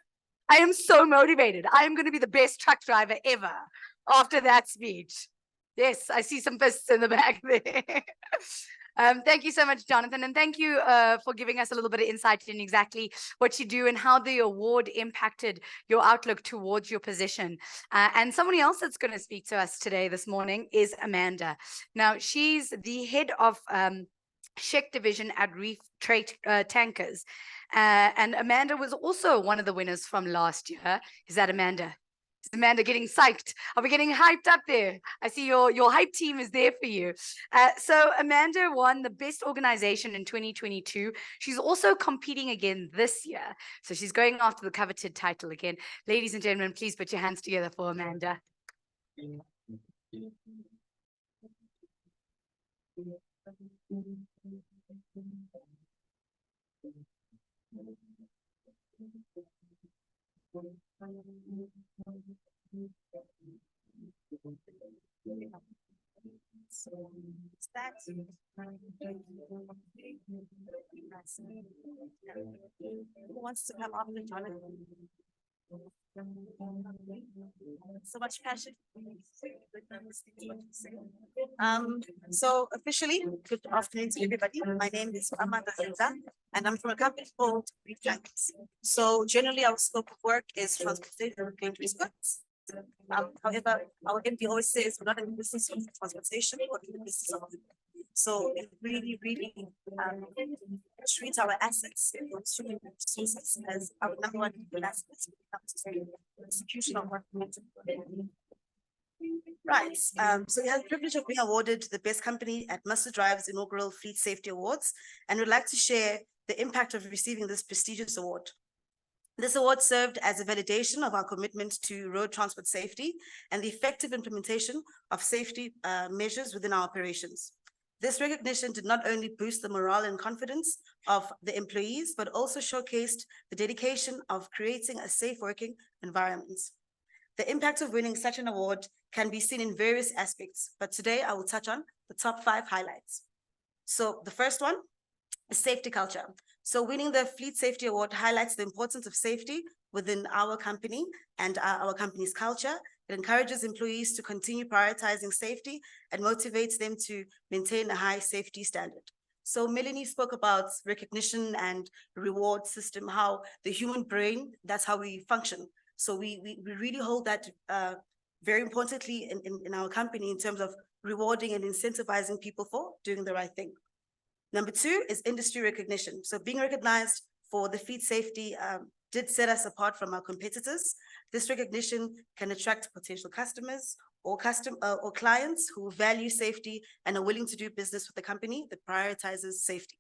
I am so motivated. I am going to be the best truck driver ever after that speech. Yes, I see some fists in the back there. Thank you so much, Jonathan. And thank you for giving us a little bit of insight in exactly what you do and how the award impacted your outlook towards your position. And somebody else that's going to speak to us today, this morning, is Amanda. Now, she's the head of Sheck division at Reef Trade Tankers. And Amanda was also one of the winners from last year. Is that Amanda? Is Amanda getting psyched? Are we getting hyped up there? I see your hype team is there for you. So Amanda won the best organization in 2022. She's also competing again this year. So she's going after the coveted title again. Ladies and gentlemen, please put your hands together for Amanda. Who wants to come up with Jonathan? So much passion. So officially, good afternoon to everybody. My name is Amanda Zinza, and I'm from a company called Reef Tankers. So generally, our scope of work is transportation of dangerous goods. However, our MD always says we're not in the business of transportation, we're in the business of. So it really, treat our assets, human resources, as our number one asset when it comes to execution of work. Right. So we have the privilege of being awarded the best company at MasterDrive's inaugural Fleet Safety Awards, and we'd like to share the impact of receiving this prestigious award. This award served as a validation of our commitment to road transport safety and the effective implementation of safety measures within our operations. This recognition did not only boost the morale and confidence of the employees, but also showcased the dedication of creating a safe working environment. The impact of winning such an award can be seen in various aspects, but today I will touch on the top 5 highlights. So the first one is safety culture. So winning the Fleet Safety Award highlights the importance of safety within our company and our company's culture. It encourages employees to continue prioritizing safety and motivates them to maintain a high safety standard. So Melanie spoke about recognition and reward system, how the human brain, that's how we function. So we really hold that very importantly in our company in terms of rewarding and incentivizing people for doing the right thing. Number 2 is industry recognition. So being recognized for the fleet safety did set us apart from our competitors. This recognition can attract potential customers or clients who value safety and are willing to do business with the company that prioritizes safety.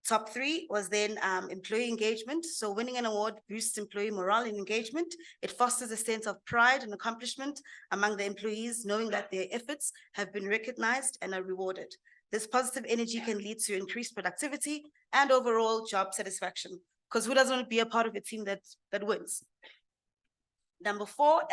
Top 3 was then employee engagement. So winning an award boosts employee morale and engagement. It fosters a sense of pride and accomplishment among the employees, knowing that their efforts have been recognized and are rewarded. This positive energy can lead to increased productivity and overall job satisfaction, because who doesn't want to be a part of a team that wins? Number 4,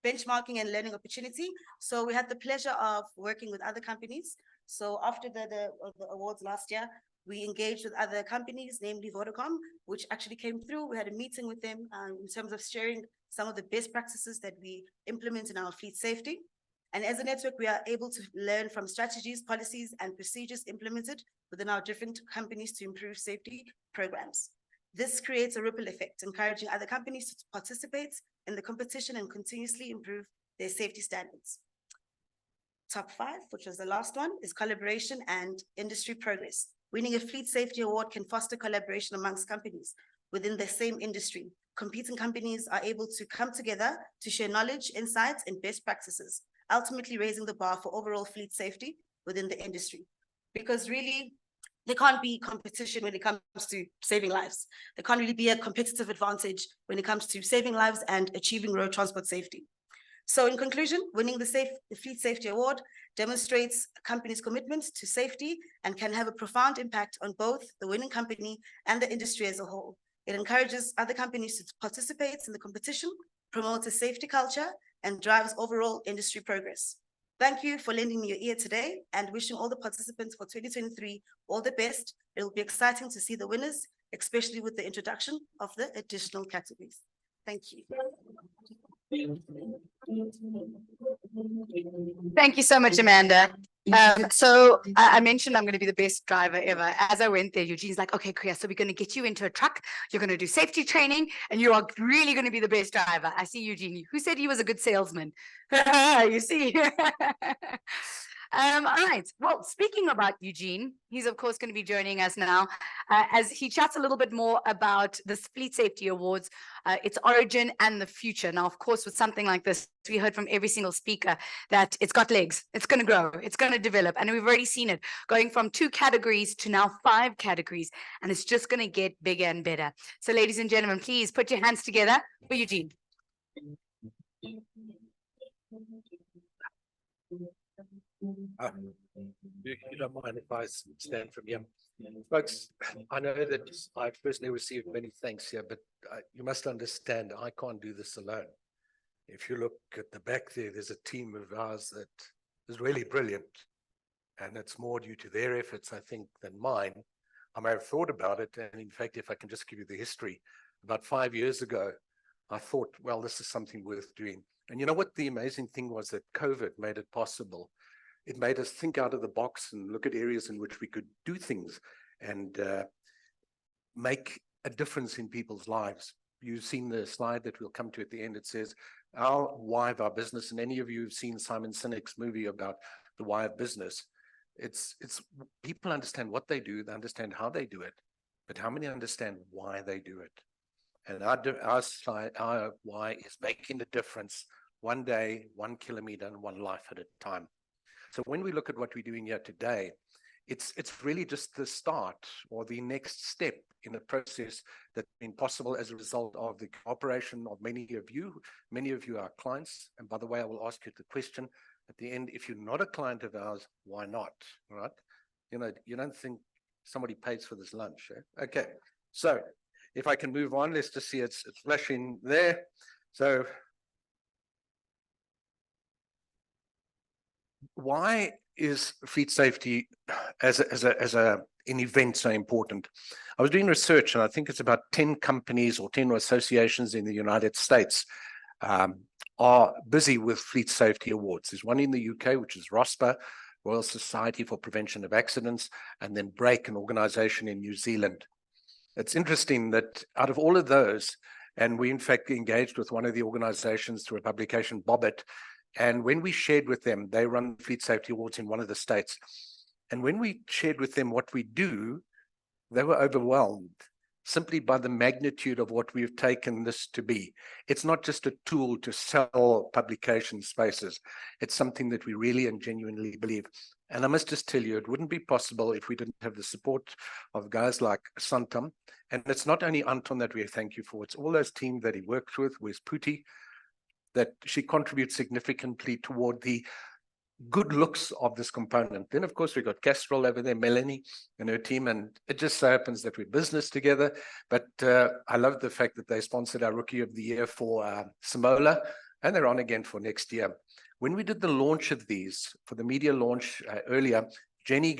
benchmarking and learning opportunity. So we had the pleasure of working with other companies. So after the awards last year, we engaged with other companies, namely Vodacom, which actually came through. We had a meeting with them in terms of sharing some of the best practices that we implement in our fleet safety. And as a network, we are able to learn from strategies, policies, and procedures implemented within our different companies to improve safety programs. This creates a ripple effect, encouraging other companies to participate in the competition and continuously improve their safety standards. Top 5, which was the last one, is collaboration and industry progress. Winning a fleet safety award can foster collaboration amongst companies within the same industry. Competing companies are able to come together to share knowledge, insights, and best practices, ultimately raising the bar for overall fleet safety within the industry. Because really, there can't be competition when it comes to saving lives. There can't really be a competitive advantage when it comes to saving lives and achieving road transport safety. So in conclusion, winning the Fleet Safety Award demonstrates a company's commitment to safety and can have a profound impact on both the winning company and the industry as a whole. It encourages other companies to participate in the competition, promotes a safety culture, and drives overall industry progress. Thank you for lending me your ear today and wishing all the participants for 2023 all the best. It will be exciting to see the winners, especially with the introduction of the additional categories. Thank you. Thank you so much, Amanda. So I mentioned I'm going to be the best driver ever. As I went there, Eugene's like, okay, Kriya, so we're going to get you into a truck. You're going to do safety training and you are really going to be the best driver. I see Eugene. Who said he was a good salesman? You see. All right. Well, speaking about Eugene, he's of course going to be joining us now as he chats a little bit more about the Fleet Safety Awards, its origin and the future. Now, of course, with something like this, we heard from every single speaker that it's got legs, it's going to grow, it's going to develop. And we've already seen it going from 2 categories to now 5 categories. And it's just going to get bigger and better. So ladies and gentlemen, please put your hands together for Eugene. You don't mind if I stand from here. Folks, I know that I personally received many thanks here, but you must understand I can't do this alone. If you look at the back there, there's a team of ours that is really brilliant. And it's more due to their efforts, I think, than mine. I may have thought about it. And in fact, if I can just give you the history, about 5 years ago, I thought, well, this is something worth doing. And you know what the amazing thing was? That COVID made it possible. It made us think out of the box and look at areas in which we could do things and make a difference in people's lives. You've seen the slide that we'll come to at the end. It says, our why of our business. And any of you have seen Simon Sinek's movie about the why of business. It's people understand what they do, they understand how they do it, but how many understand why they do it? And our why is making the difference one day, 1 kilometer, and 1 life at a time. So when we look at what we're doing here today, it's really just the start or the next step in a process that's been possible as a result of the cooperation of many of you. Many of you are clients. And by the way, I will ask you the question at the end, if you're not a client of ours, why not, right? You know, you don't think somebody pays for this lunch, eh? Okay, so if I can move on, let's just see it's flashing there. So why is fleet safety as an event so important? I was doing research, and I think it's about 10 companies or 10 associations in the United States are busy with fleet safety awards. There's one in the UK, which is ROSPA, Royal Society for Prevention of Accidents, and then BRAKE, an organization in New Zealand. It's interesting that out of all of those, and we in fact engaged with one of the organizations through a publication, Bobbit, and when we shared with them, they run Fleet Safety Awards in one of the states. And when we shared with them what we do, they were overwhelmed simply by the magnitude of what we've taken this to be. It's not just a tool to sell publication spaces. It's something that we really and genuinely believe. And I must just tell you, it wouldn't be possible if we didn't have the support of guys like Santam. And it's not only Anton that we thank you for, it's all those teams that he worked with Puti, that she contributes significantly toward the good looks of this component. Then, of course, we got Castrol over there, Melanie and her team, and it just so happens that we're business together. But I love the fact that they sponsored our Rookie of the Year for Simola, and they're on again for next year. When we did the launch of these, for the media launch earlier, Jenny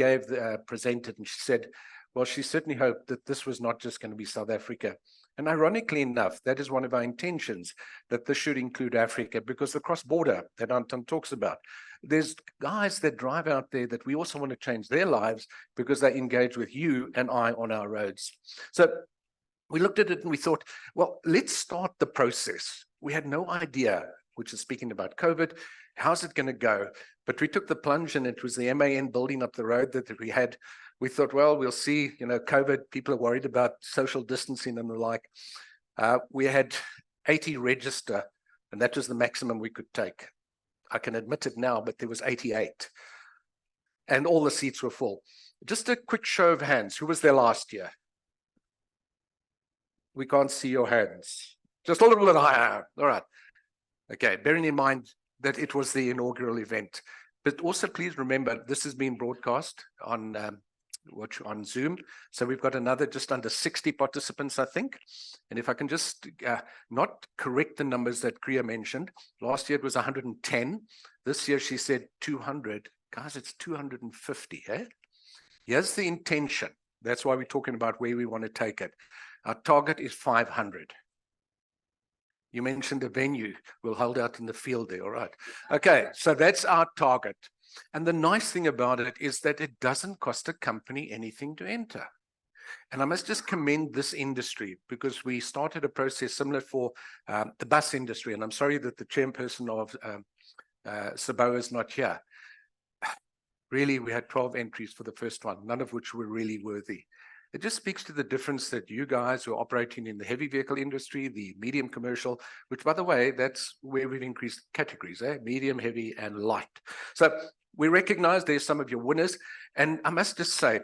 presented and she said, well, she certainly hoped that this was not just going to be South Africa. And ironically enough, that is one of our intentions, that this should include Africa, because the cross-border that Anton talks about, there's guys that drive out there that we also want to change their lives because they engage with you and I on our roads. So we looked at it and we thought, well, let's start the process. We had no idea, which is speaking about COVID, how's it going to go? But we took the plunge, and it was the MAN building up the road that we had. We thought, well, we'll see, COVID, people are worried about social distancing and the like. We had 80 register, and that was the maximum we could take. I can admit it now, but there was 88. And all the seats were full. Just a quick show of hands. Who was there last year? We can't see your hands. Just a little bit higher. All right. Okay, bearing in mind that it was the inaugural event. But also, please remember, this is being broadcast on Zoom. So we've got another just under 60 participants, I think. And if I can just not correct the numbers that Kriya mentioned, last year it was 110. This year she said 200. Guys, it's 250. Here's the intention. That's why we're talking about where we want to take it. Our target is 500. You mentioned a venue. We'll hold out in the field there. All right. Okay, so that's our target. And the nice thing about it is that it doesn't cost a company anything to enter. And I must just commend this industry, because we started a process similar for the bus industry. And I'm sorry that the chairperson of Saboa is not here. Really, we had 12 entries for the first one, none of which were really worthy. It just speaks to the difference that you guys who are operating in the heavy vehicle industry, the medium commercial, which, by the way, that's where we've increased categories, medium, heavy, and light. So we recognize there's some of your winners. And I must just say,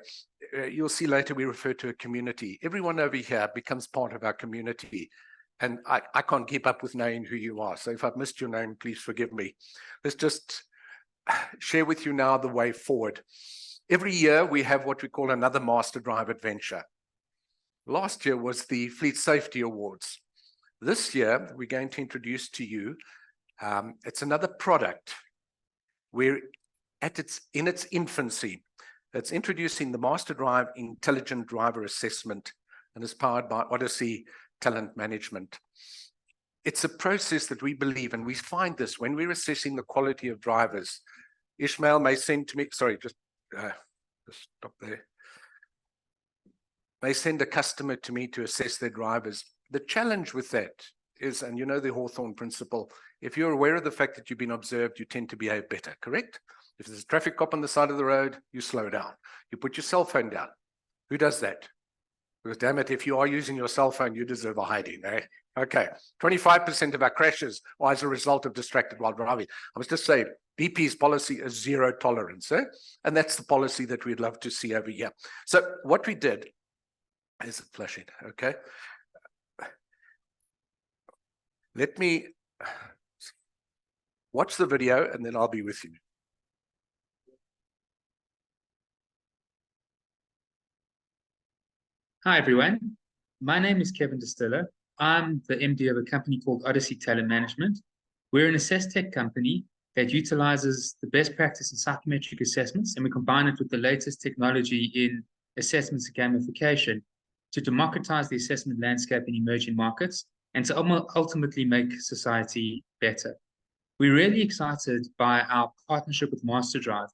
you'll see later we refer to a community. Everyone over here becomes part of our community. And I can't keep up with knowing who you are. So if I've missed your name, please forgive me. Let's just share with you now the way forward. Every year we have what we call another MasterDrive adventure. Last year was the Fleet Safety Awards. This year we're going to introduce to you, it's another product. We're in its infancy. It's introducing the MasterDrive Intelligent Driver Assessment, and is powered by Odyssey Talent Management. It's a process that we believe, and we find this when we're assessing the quality of drivers. Ishmael may send to me, sorry, just stop there. May send a customer to me to assess their drivers. The challenge with that is, and you know the Hawthorne principle, if you're aware of the fact that you've been observed, you tend to behave better, correct? If there's a traffic cop on the side of the road, you slow down. You put your cell phone down. Who does that? Because damn it, if you are using your cell phone, you deserve a hiding, eh? Okay, 25% of our crashes are as a result of distracted while driving. I must just say, BP's policy is zero tolerance, eh? And that's the policy that we'd love to see over here. So what we did, is it flashing, okay? Let me watch the video and then I'll be with you. Hi, everyone. My name is Kevin Distiller. I'm the MD of a company called Odyssey Talent Management. We're an assess tech company that utilizes the best practice in psychometric assessments, and we combine it with the latest technology in assessments and gamification to democratize the assessment landscape in emerging markets and to ultimately make society better. We're really excited by our partnership with MasterDrive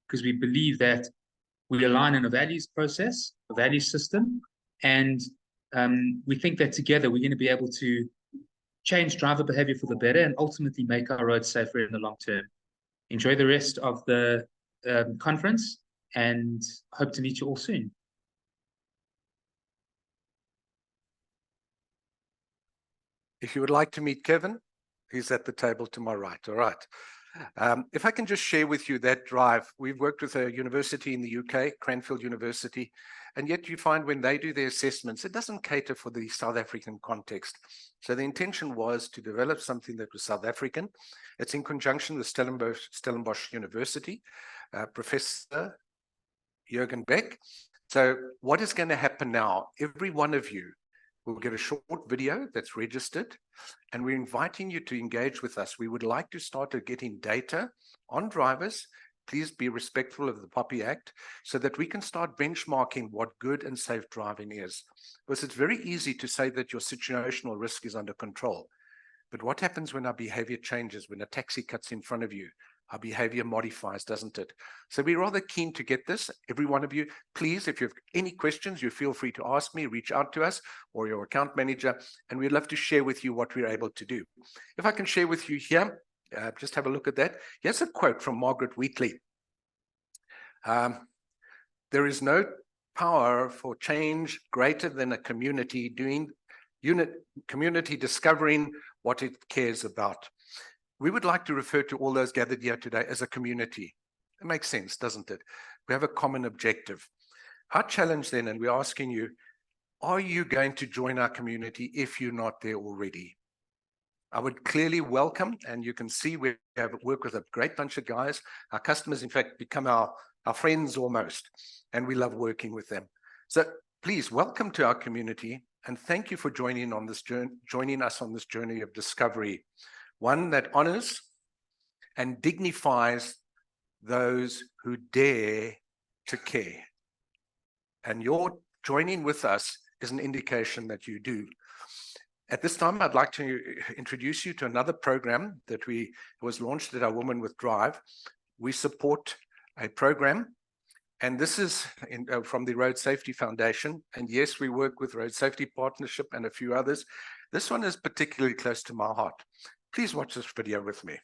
because we believe that we align in a values process, a value system, and we think that together we're going to be able to change driver behavior for the better and ultimately make our roads safer in the long term. Enjoy the rest of the conference and hope to meet you all soon. If you would like to meet Kevin, he's at the table to my right. All right. If I can just share with you that drive, we've worked with a university in the UK, Cranfield University, and yet you find when they do their assessments, it doesn't cater for the South African context. So the intention was to develop something that was South African. It's in conjunction with Stellenbosch University, Professor Jürgen Beck. So what is going to happen now? Every one of you will get a short video that's registered, and we're inviting you to engage with us. We would like to start getting data on drivers. Please be respectful of the POPI Act so that we can start benchmarking what good and safe driving is. Because it's very easy to say that your situational risk is under control. But what happens when our behavior changes, when a taxi cuts in front of you? Our behavior modifies, doesn't it? So we're rather keen to get this. Every one of you, please, if you have any questions, you feel free to ask me, reach out to us or your account manager, and we'd love to share with you what we're able to do. If I can share with you here, just have a look at that. Here's a quote from Margaret Wheatley. There is no power for change greater than a community community discovering what it cares about. We would like to refer to all those gathered here today as a community. It makes sense, doesn't it? We have a common objective. Our challenge then, and we're asking you, are you going to join our community if you're not there already? I would clearly welcome, and you can see we have worked with a great bunch of guys. Our customers, in fact, become our friends almost, and we love working with them. So please welcome to our community, and thank you for joining us on this journey of discovery. One that honors and dignifies those who dare to care. And your joining with us is an indication that you do. At this time, I'd like to introduce you to another program that was launched at our Women with Drive. We support a program, and this is from the Road Safety Foundation. And yes, we work with Road Safety Partnership and a few others. This one is particularly close to my heart. Please watch this video with me.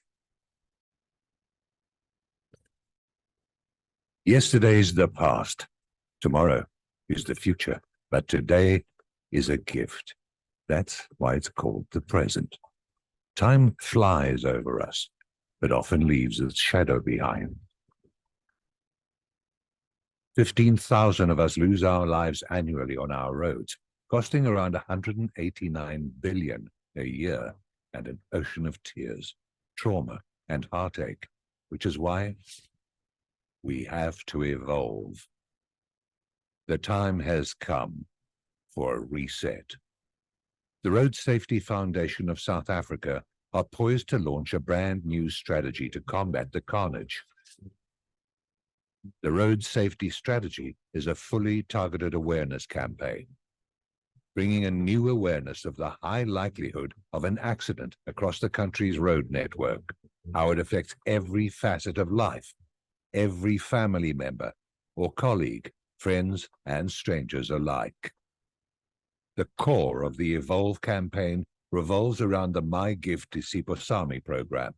Yesterday's the past. Tomorrow is the future. But today is a gift. That's why it's called the present. Time flies over us, but often leaves its shadow behind. 15,000 of us lose our lives annually on our roads, costing around 189 billion a year. And an ocean of tears, trauma, and heartache, which is why we have to evolve. The time has come for a reset. The Road Safety Foundation of South Africa are poised to launch a brand new strategy to combat the carnage. The Road Safety Strategy is a fully targeted awareness campaign, bringing a new awareness of the high likelihood of an accident across the country's road network, how it affects every facet of life, every family member or colleague, friends and strangers alike. The core of the Evolve campaign revolves around the My Gift to Siposami program.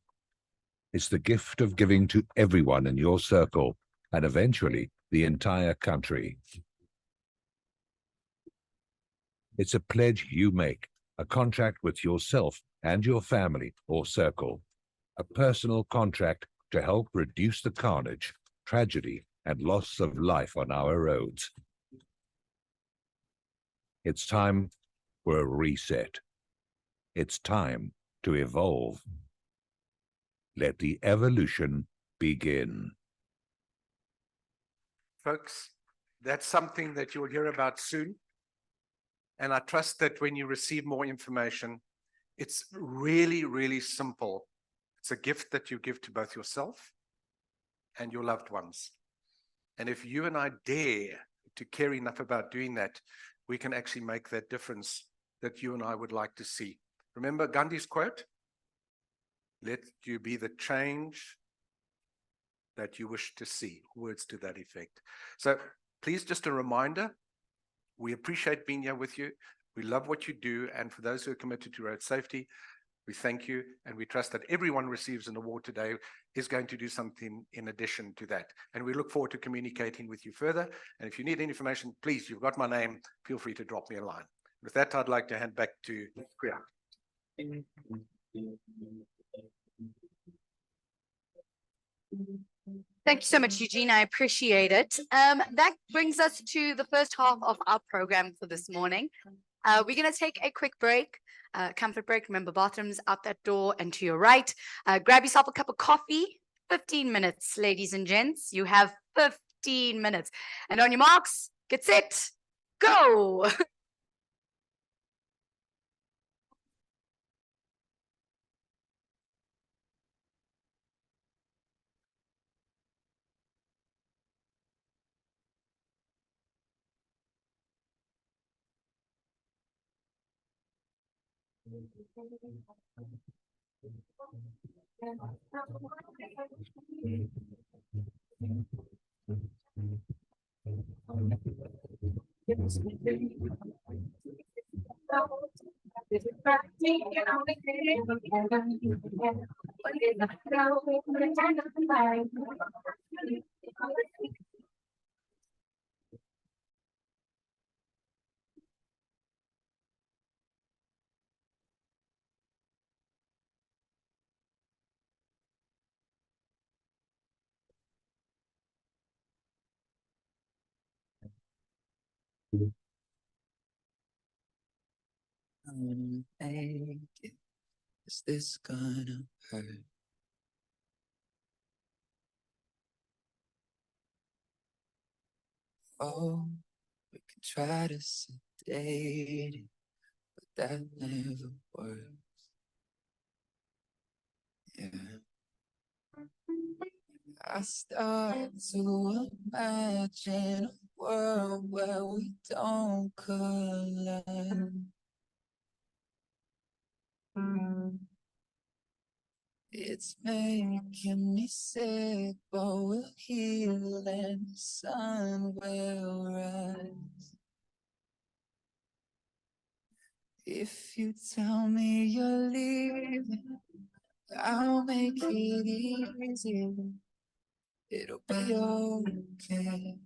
It's the gift of giving to everyone in your circle and eventually the entire country. It's a pledge you make, a contract with yourself and your family or circle, a personal contract to help reduce the carnage, tragedy, and loss of life on our roads. It's time for a reset. It's time to evolve. Let the evolution begin. Folks, that's something that you'll hear about soon. And I trust that when you receive more information, it's really, really simple. It's a gift that you give to both yourself and your loved ones. And if you and I dare to care enough about doing that, we can actually make that difference that you and I would like to see. Remember Gandhi's quote? Let you be the change that you wish to see. Words to that effect. So please, just a reminder, we appreciate being here with you. We love what you do. And for those who are committed to road safety, we thank you. And we trust that everyone receives an award today is going to do something in addition to that. And we look forward to communicating with you further. And if you need any information, please, you've got my name. Feel free to drop me a line. With that, I'd like to hand back to Priya. Thank you so much, Eugene. I appreciate it. That brings us to the first half of our program for this morning. We're going to take a quick break, comfort break. Remember, bathrooms out that door and to your right. Grab yourself a cup of coffee. 15 minutes, ladies and gents. You have 15 minutes. And on your marks, get set, go. Make it. Is this gonna hurt? Oh, we can try to sedate it, but that never works. Yeah. I start to imagine a world where we don't collide. It's making me sick, but we'll heal and the sun will rise. If you tell me you're leaving, I'll make it easy. It'll be okay.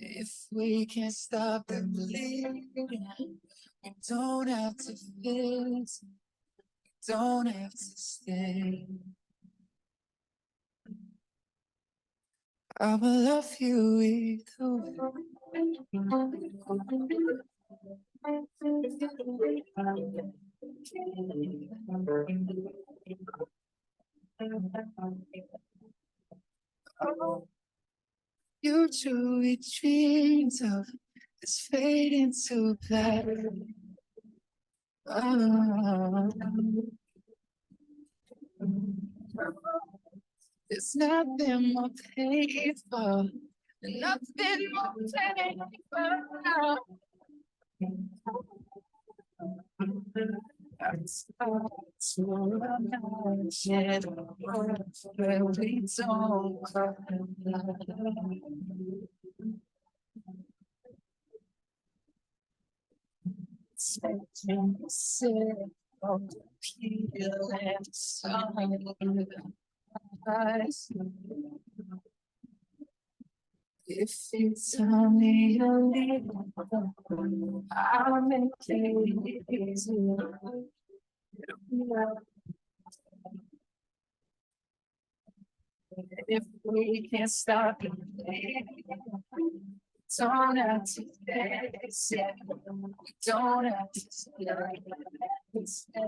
If we can't stop the bleeding, we don't have to fix, we don't have to stay. I will love you either way. Future we dreamed of is fading to black. There's nothing more painful, nothing more painful. I start to imagine a world where we don't collide. It's making me sick of the peel and the sun. If you tell me you're leaving, I'll make it easy. If we can't stop it, don't have to fix it. We don't have to stay.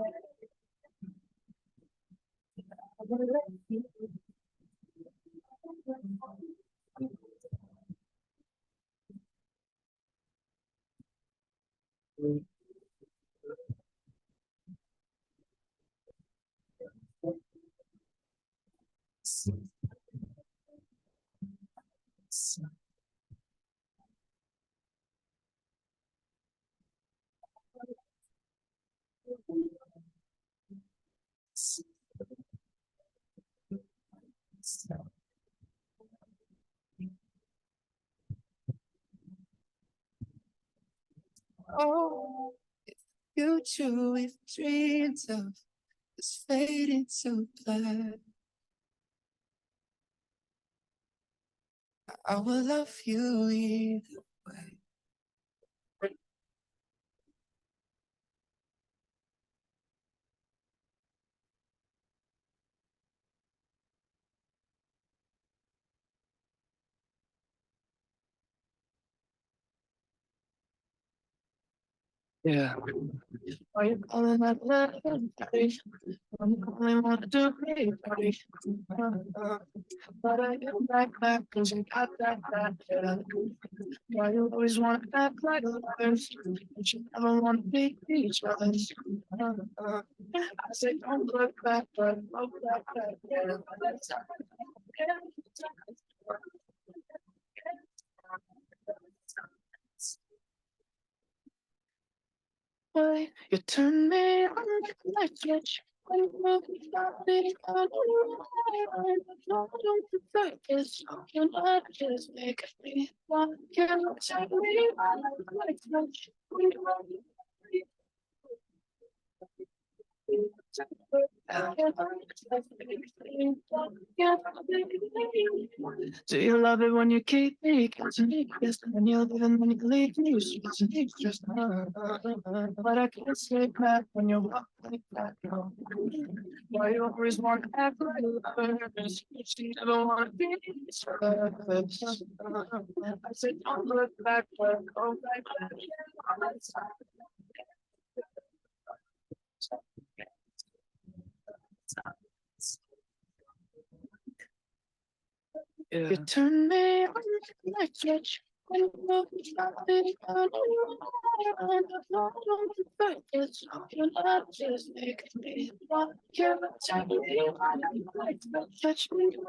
Oh, if future we've dreamed of is fading to black. I will love you either way. Yeah. Are you calling that love? I'm calling what to be. But I get back, cause you got that. Why you always wanna act like others? But you never wanna be each other's. I say, don't look back, but look back. Yeah. Why you turn me on like switch when you move your body on no, don't you think it's you're not just making me want you to turn me on like switch when you move your body. Do you love it when you keep me guessing? Yes, when you leave and when you leave me, it's just but I can't sleep back when you walk like that. No. Why you always want to act like others? You never want to be service. I said, don't look back, but go back. Yeah. You turn me on like switch when you move something on. No, don't you think it's you're not just making me want you to turn me on like switch when you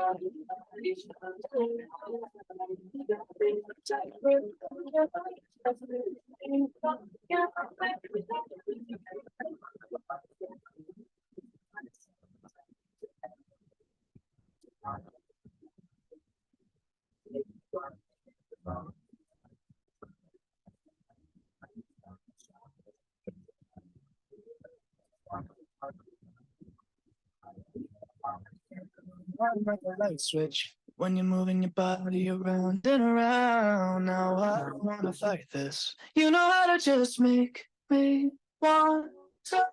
like a light switch when you're moving your body around and around. Now I don't wanna fight this. You know how to just make me want to.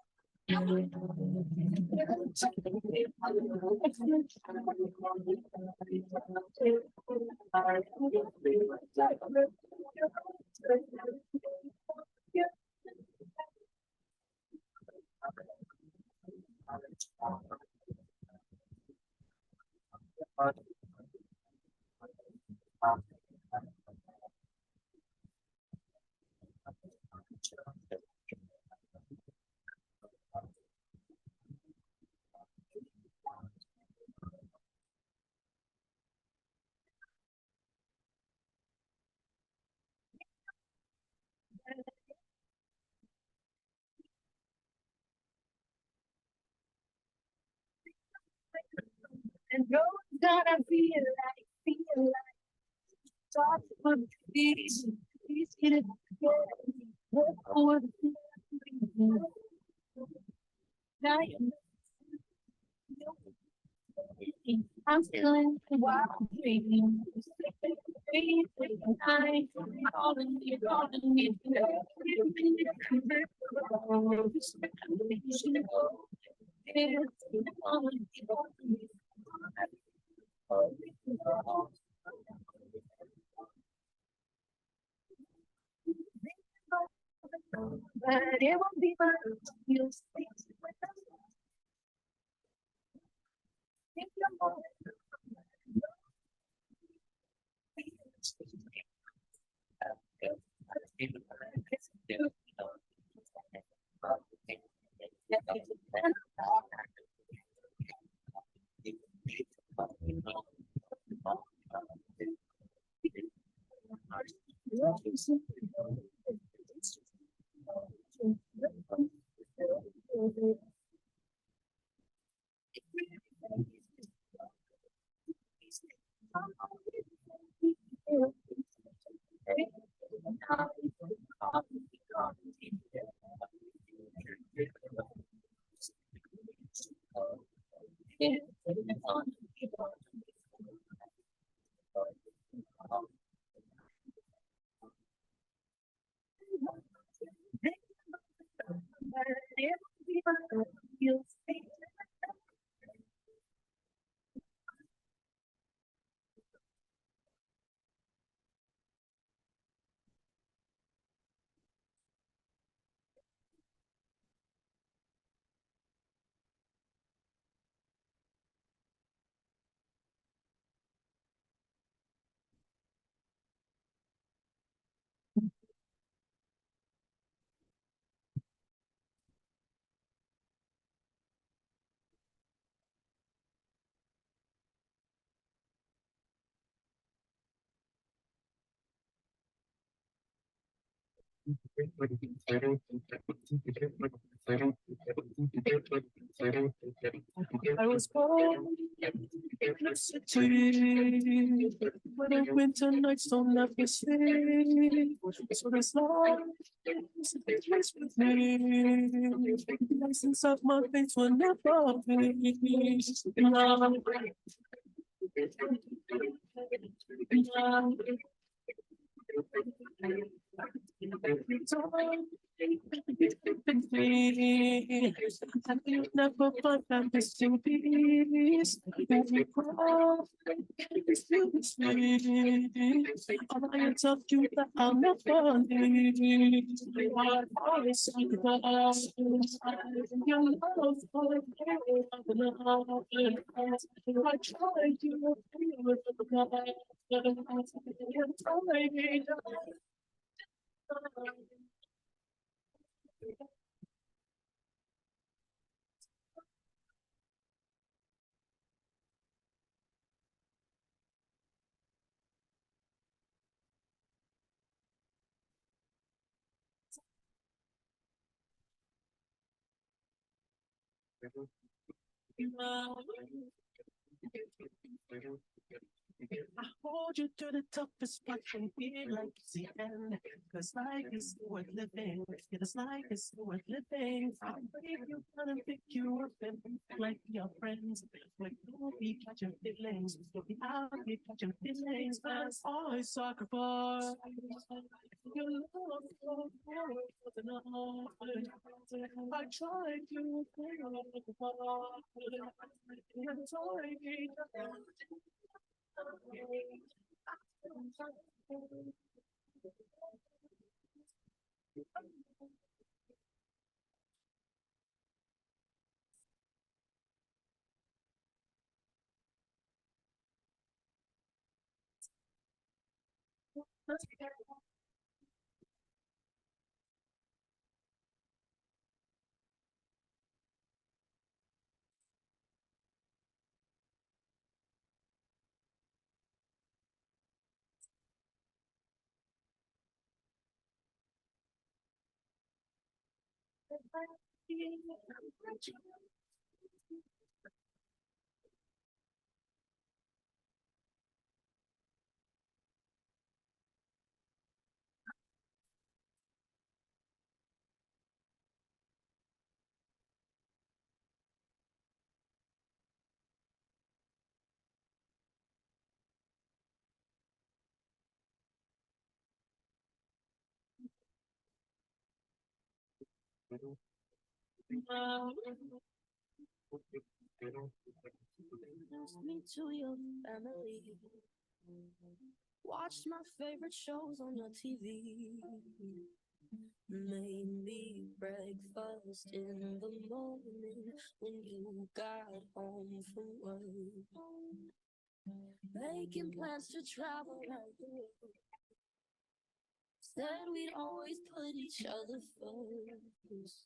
And you're gonna feel like talk for peace, peace in it. I'm feeling wild dreaming. I'm calling you, calling me. But it won't be fun. You'll stay with us. Think you're more. I was born in a city where the winter nights don't ever sleep. So this life is a place with me. The license of my face will never be. And you never find that missing piece. Every craft is still the same. All I tell you that I'll never leave. I always sacrifice your love for love. I try to feel I hold you to the toughest part and feel like it's the end. Cause life is worth living. It's life is worth living. I'll break you down and pick you up and like your friends. Like don't be catching feelings. I'll be catching feelings. That's always sacrifice. Your love for I tried to me to your family. Watched my favorite shows on your TV. Made me breakfast in the morning when you got home from work. Making plans to travel around the world. Said we'd always put each other first.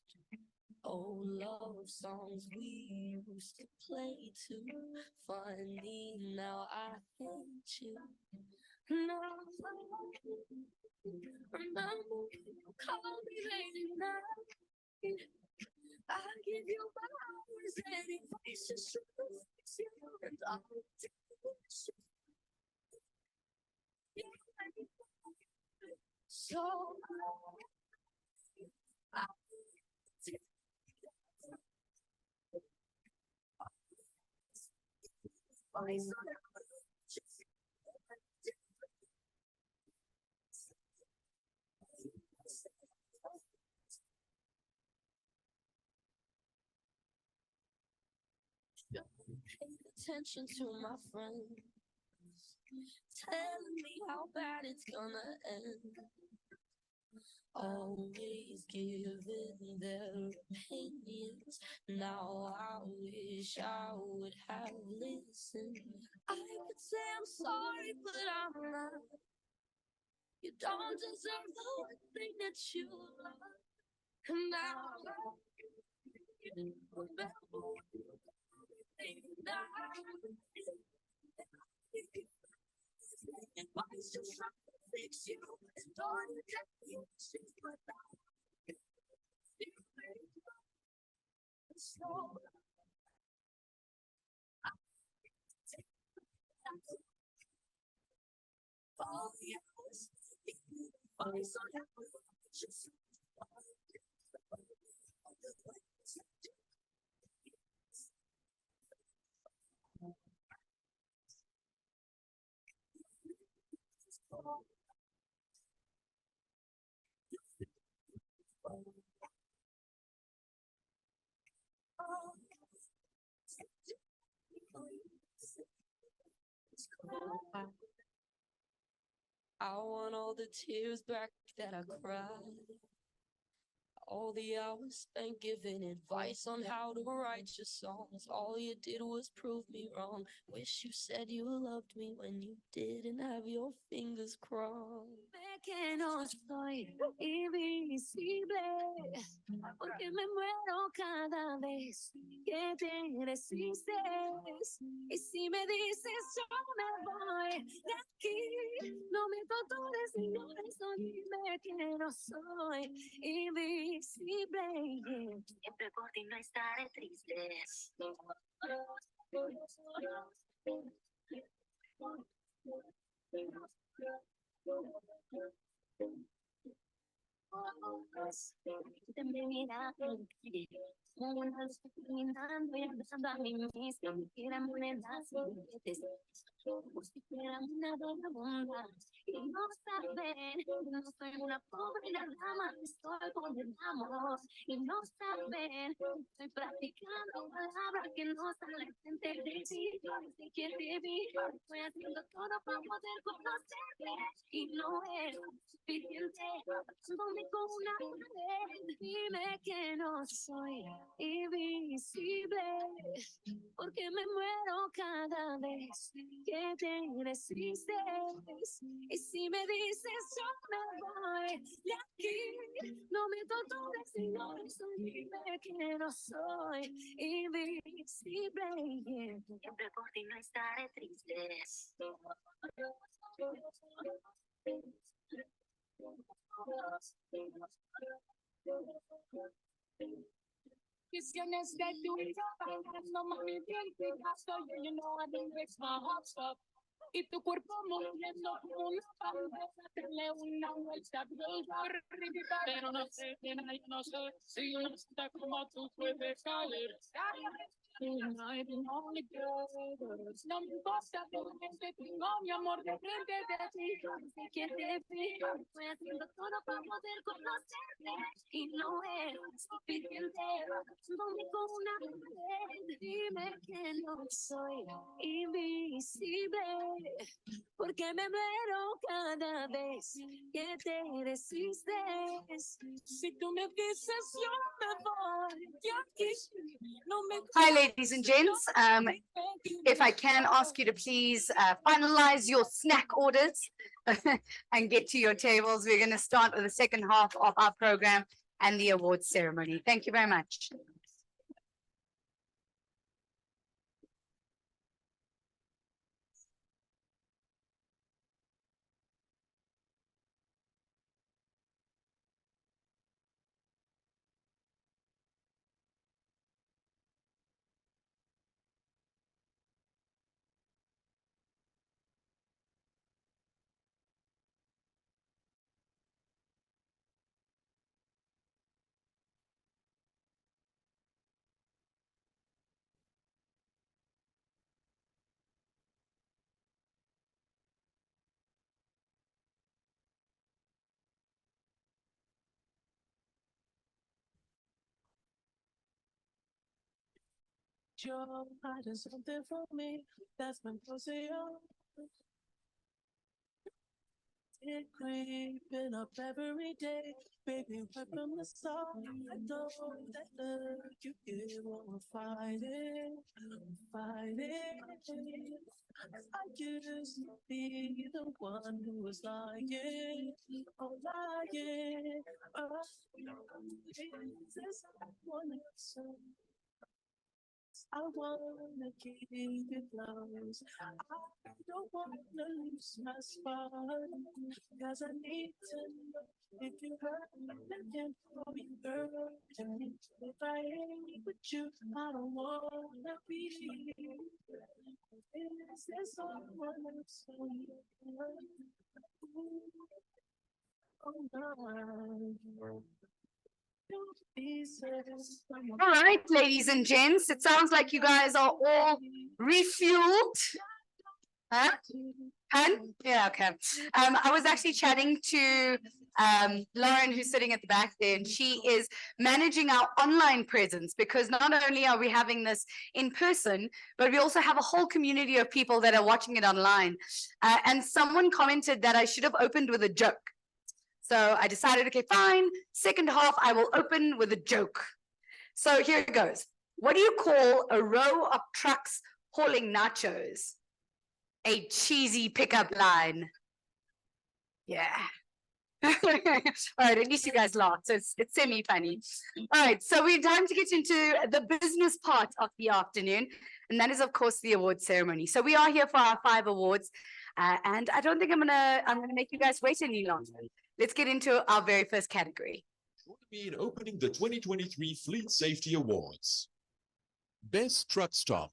Old love songs we used to play too. Funny now I hate you. Now remember you call me late at night. I give you my hours and advice just to fix you and I'll do so pay attention to my friends, telling me how bad it's gonna end. Always giving their opinions. Now I wish I would have listened. I could say I'm sorry, but I'm not. You don't deserve the one thing that you love. And now you remember everything that I I want all the tears back that I cried. All the hours spent giving advice on how to write your songs. All you did was prove me wrong. Wish you said you loved me when you didn't have your fingers crossed. Que no soy invisible, porque me muero cada vez que te resistes. Y si me dices yo me voy de aquí, no me tortures ni llores, no dime que no soy invisible. Siempre por ti no estaré triste. De mi vida, caminando y empezando a mí mismo, era monedas y billetes, como si fuera una vagabunda. Y no saben, no soy una pobre dama, estoy con el amor. Y no saben, estoy practicando palabras que no salen frente de ti. Desde que te vi, estoy haciendo todo para poder conocerte. Y no es suficiente, pasándome con una pared. Dime que no soy invisible, porque me muero cada vez que te resistes. Y si me dices yo me voy de aquí, no me tortures ni llores, dime que no soy invisible. Siempre por ti no estaré triste. Visiones de tu vida, no mami, bien te gasto, you know I think it's my heart stop. Y tu cuerpo moviendo como una bandeja, darle una vuelta gordita, pero no sé, nena, yo no sé si una está como tú puedes caer. Tonight and only girls, no me importa tu mente, tengo mi amor de frente de ti. Sé que te vi, estoy haciendo todo para poder conocerte. Y no es suficiente, basándome con una pared. Dime que no soy invisible, porque me muero cada vez que te resistes. Si tú me dices yo me voy de aquí, no me. Hi, ladies and gents. If I can ask you to please finalize your snack orders and get to your tables. We're going to start with the second half of our program and the awards ceremony. Thank you very much. You're hiding something from me that's been close to you. It creeping up every day, baby, right from the start. I know that look you give won't fight it. I used to be the one who was lying, oh lying. This is one so. I wanna keep you close. I don't wanna lose my spot. Cause I need to know if you hurt me for me, girl. If I ain't with you, I don't wanna be. Is there someone else for you? Oh, no. All right, ladies and gents, it sounds like you guys are all refueled. Huh? Hun? Yeah, okay. I was actually chatting to Lauren, who's sitting at the back there, and she is managing our online presence because not only are we having this in person, but we also have a whole community of people that are watching it online. And someone commented that I should have opened with a joke. So I decided, okay, fine. Second half, I will open with a joke. So here it goes. What do you call a row of trucks hauling nachos? A cheesy pickup line. Yeah. All right, at least you guys laughed. So it's semi-funny. All right, so we're time to get into the business part of the afternoon. And that is, of course, the award ceremony. So we are here for our 5 awards. And I don't think I'm gonna make you guys wait any longer. Let's get into our very first category. Join me in opening the 2023 Fleet Safety Awards. Best Truck Stop.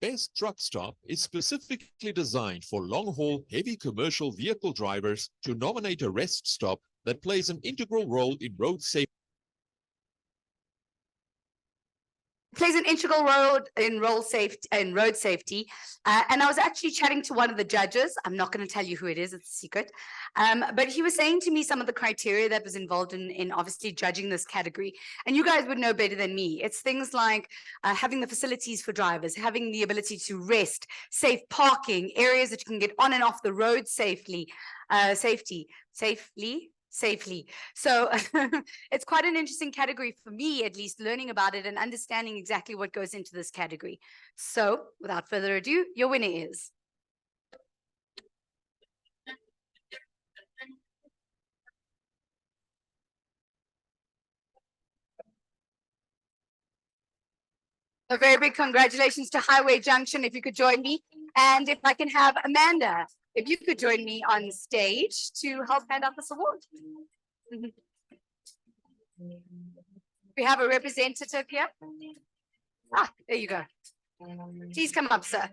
Best Truck Stop is specifically designed for long-haul heavy commercial vehicle drivers to nominate a rest stop that plays an integral role in road safety. Plays an integral role in road safety. And I was actually chatting to one of the judges. I'm not going to tell you who it is, it's a secret. But he was saying to me some of the criteria that was involved in obviously judging this category. And you guys would know better than me. It's things like having the facilities for drivers, having the ability to rest, safe parking, areas that you can get on and off the road safely. So it's quite an interesting category for me, at least learning about it and understanding exactly what goes into this category. So without further ado, your winner is. A very big congratulations to Highway Junction, if you could join me. And if I can have Amanda, if you could join me on stage to help hand out this award. We have a representative here. Ah, there you go. Please come up, sir.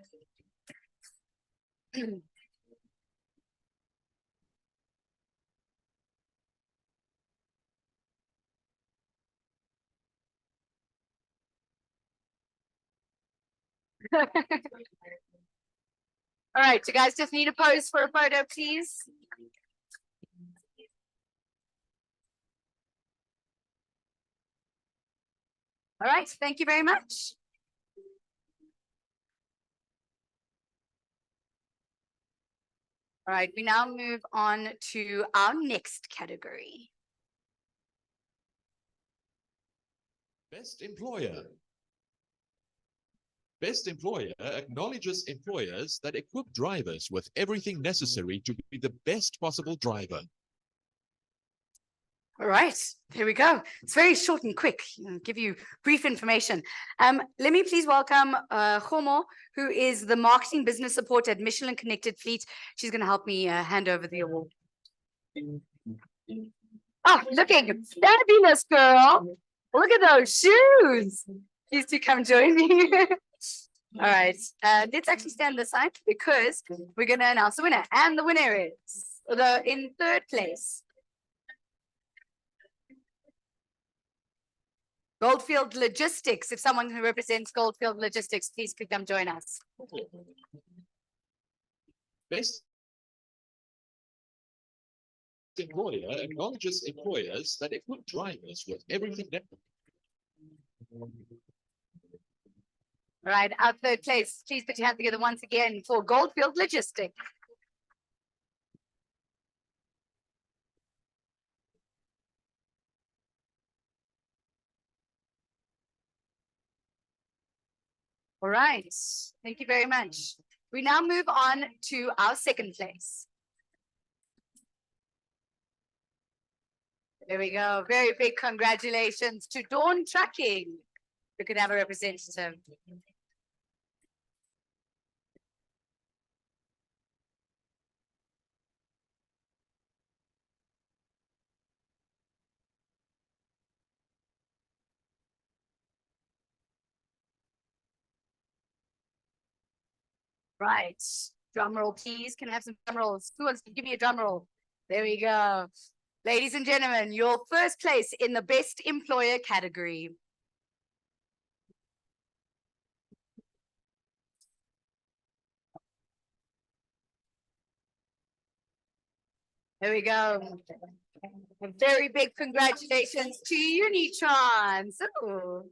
All right, you guys just need a pose for a photo, please. All right, thank you very much. All right, we now move on to our next category. Best Employer. Best Employer acknowledges employers that equip drivers with everything necessary to be the best possible driver. All right, here we go. It's very short and quick. I'll give you brief information. Let me please welcome Khomo, who is the marketing business support at Michelin Connected Fleet. She's going to help me hand over the award. Oh, looking fabulous, girl. Look at those shoes. Please do come join me. All right, let's actually stand aside because we're going to announce the winner. And the winner is in third place. Goldfield Logistics. If someone who represents Goldfield Logistics, please could come join us. Best Employer acknowledges employers that equip drivers with everything that. All right, our third place. Please put your hand together once again for Goldfield Logistics. All right, thank you very much. We now move on to our second place. There we go. Very big congratulations to Dawn Trucking. we could have a representative. Right, drum roll, please. Can I have some drum rolls? Who wants to give me a drum roll? There we go. Ladies and gentlemen, your first place in the best employer category. There we go. A very big congratulations to Unitrons. Ooh.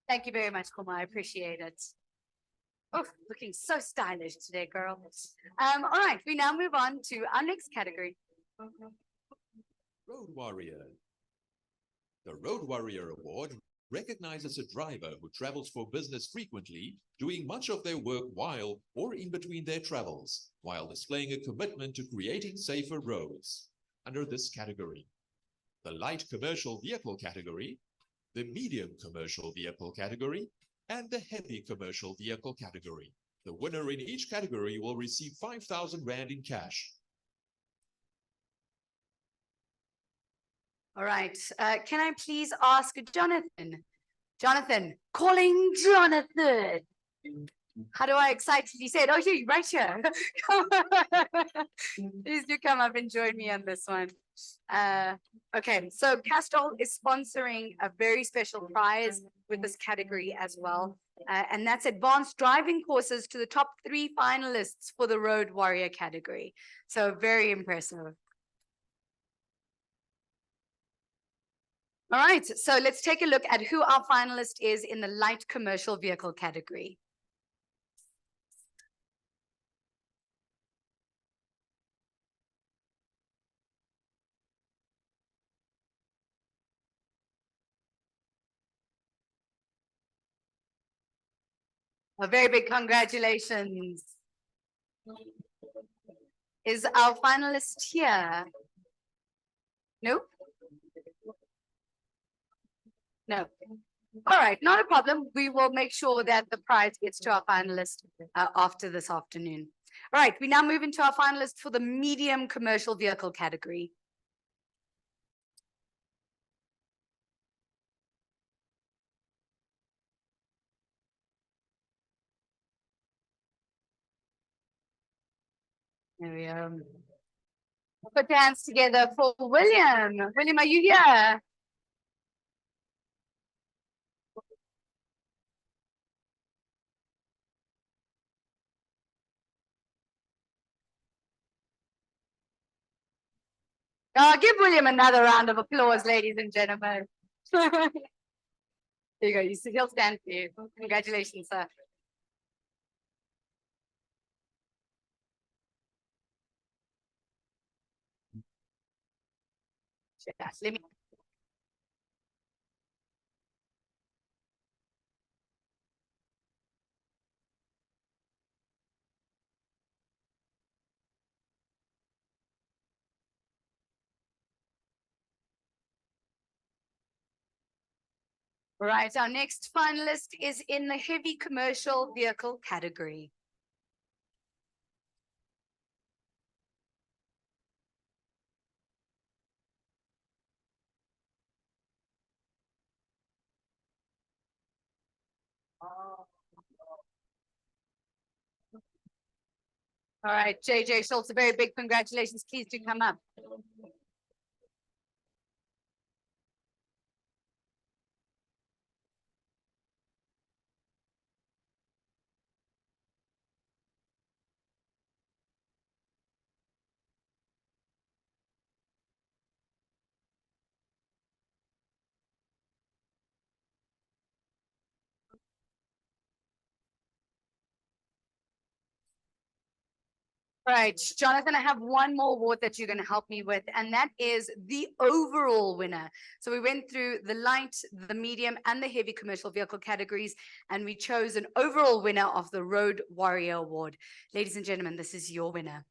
Thank you very much, Kuma. I appreciate it. Oh, looking so stylish today, girl. All right, we now move on to our next category. Road Warrior. The Road Warrior Award recognizes a driver who travels for business frequently, doing much of their work while or in between their travels, while displaying a commitment to creating safer roads. Under this category, the light commercial vehicle category, the medium commercial vehicle category, and the heavy commercial vehicle category. The winner in each category will receive 5,000 Rand in cash. All right, can I please ask Jonathan? Jonathan, calling Jonathan. How do I excitedly say it? Oh, you right here. Please do come up and join me on this one. Okay, so Castrol is sponsoring a very special prize with this category as well. And that's advanced driving courses to the top 3 finalists for the Road Warrior category. So very impressive. All right, so let's take a look at who our finalist is in the light commercial vehicle category. A very big congratulations. Is our finalist here? No? No. All right, not a problem. We will make sure that the prize gets to our finalist after this afternoon. All right, we now move into our finalist for the medium commercial vehicle category. There we go. Put your hands together for William. William, are you here? Give William another round of applause, ladies and gentlemen. There you go. He'll stand for you. Congratulations, sir. Yes, let me. Right, our next finalist is in the heavy commercial vehicle category. All right, JJ Schultz, a very big congratulations. Please do come up. Right, Jonathan, I have one more award that you're going to help me with, and that is the overall winner. So we went through the light, the medium, and the heavy commercial vehicle categories, and we chose an overall winner of the Road Warrior Award. Ladies and gentlemen, this is your winner.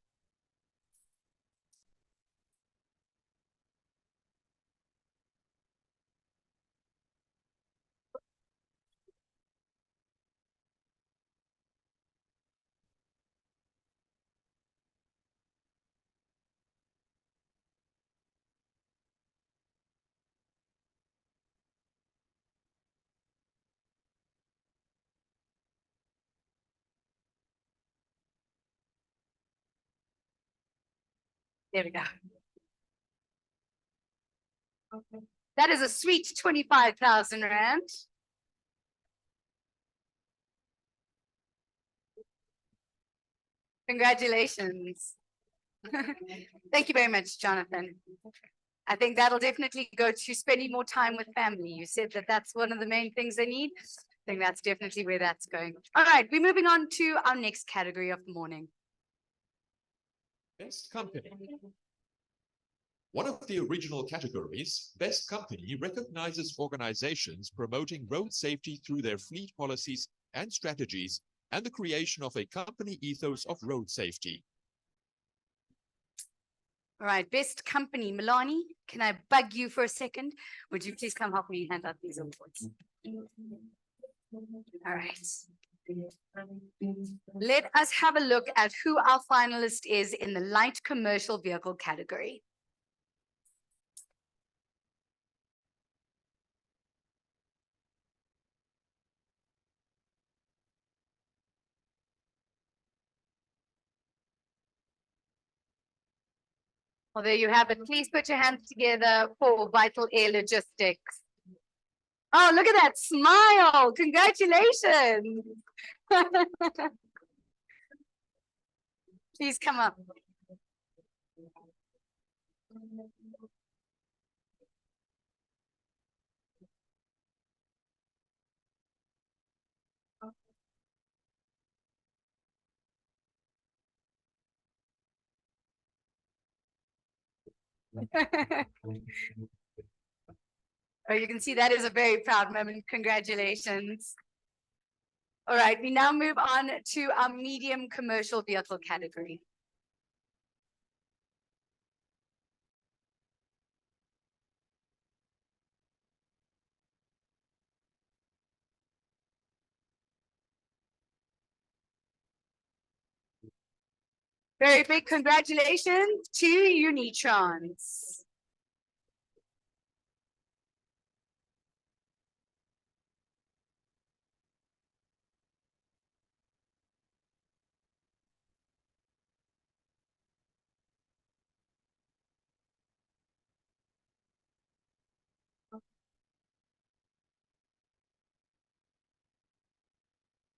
There we go. That is a sweet 25,000 Rand. Congratulations. Thank you very much, Jonathan. I think that'll definitely go to spending more time with family. You said that that's one of the main things they need. I think that's definitely where that's going. All right, we're moving on to our next category of the morning. Best Company. One of the original categories, Best Company, recognizes organizations promoting road safety through their fleet policies and strategies and the creation of a company ethos of road safety. All right, Best Company. Milani, can I bug you for a second? Would you please come help me hand out these awards? All right. Let us have a look at who our finalist is in the light commercial vehicle category. Well, there you have it. Please put your hands together for Vital Air Logistics. Oh, look at that smile. Congratulations. Please come up. Oh, you can see that is a very proud moment. Congratulations. All right, we now move on to our medium commercial vehicle category. Very big congratulations to Unitrons.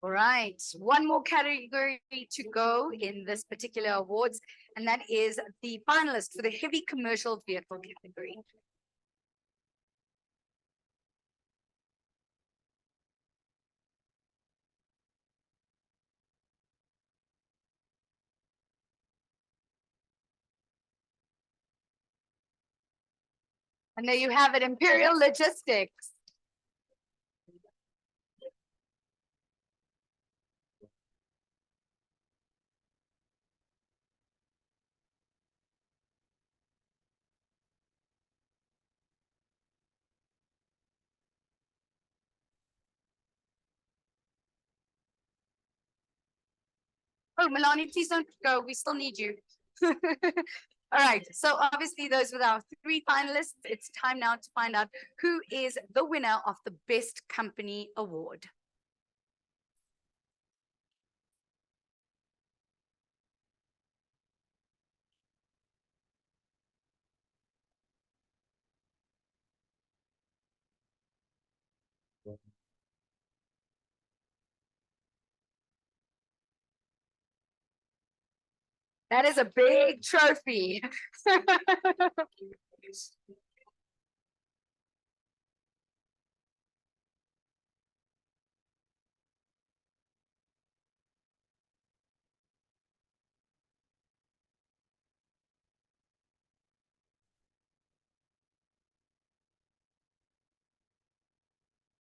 All right, one more category to go in this particular awards, and that is the finalist for the heavy commercial vehicle category. And there you have it, Imperial Logistics. Oh, Milani, please don't go. We still need you. All right. So obviously those were our three finalists. It's time now to find out who is the winner of the Best Company Award. That is a big trophy.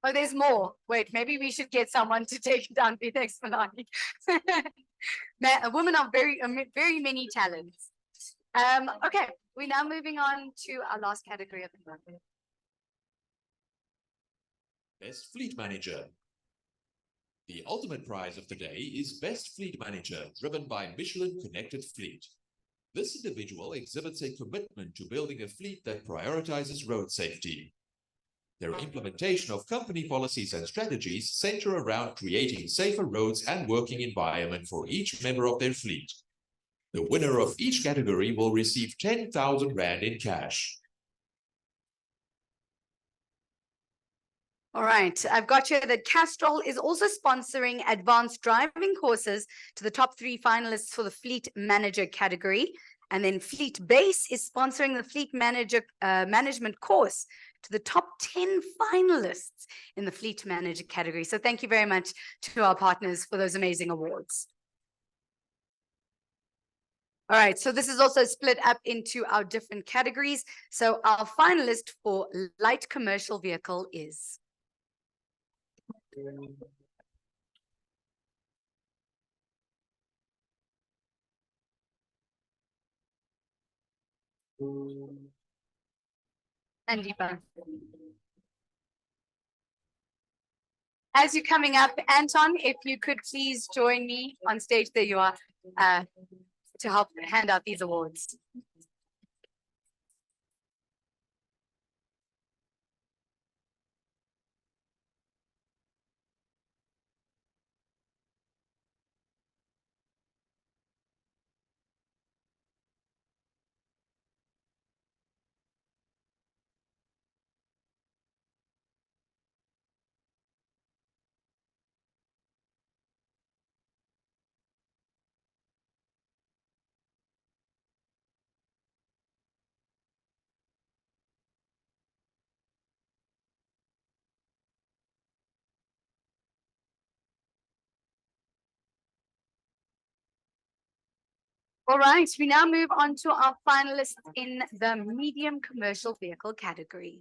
Oh, there's more. Wait, maybe we should get someone to take it down. Thanks, Malani. Women are very many talents. Okay, we're now moving on to our last category of the moment. Best Fleet Manager. The ultimate prize of the day is Best Fleet Manager, driven by Michelin Connected Fleet. This individual exhibits a commitment to building a fleet that prioritizes road safety. Their implementation of company policies and strategies center around creating safer roads and working environment for each member of their fleet. The winner of each category will receive 10,000 Rand in cash. All right, I've got here that Castrol is also sponsoring advanced driving courses to the top 3 finalists for the Fleet Manager category. And then Fleet Base is sponsoring the Fleet Manager management course to the top 10 finalists in the Fleet Manager category. So thank you very much to our partners for those amazing awards. All right, so this is also split up into our different categories. So our finalist for light commercial vehicle is Andipa. As you're coming up, Anton, if you could please join me on stage, there you are, to help hand out these awards. All right, we now move on to our finalists in the medium commercial vehicle category.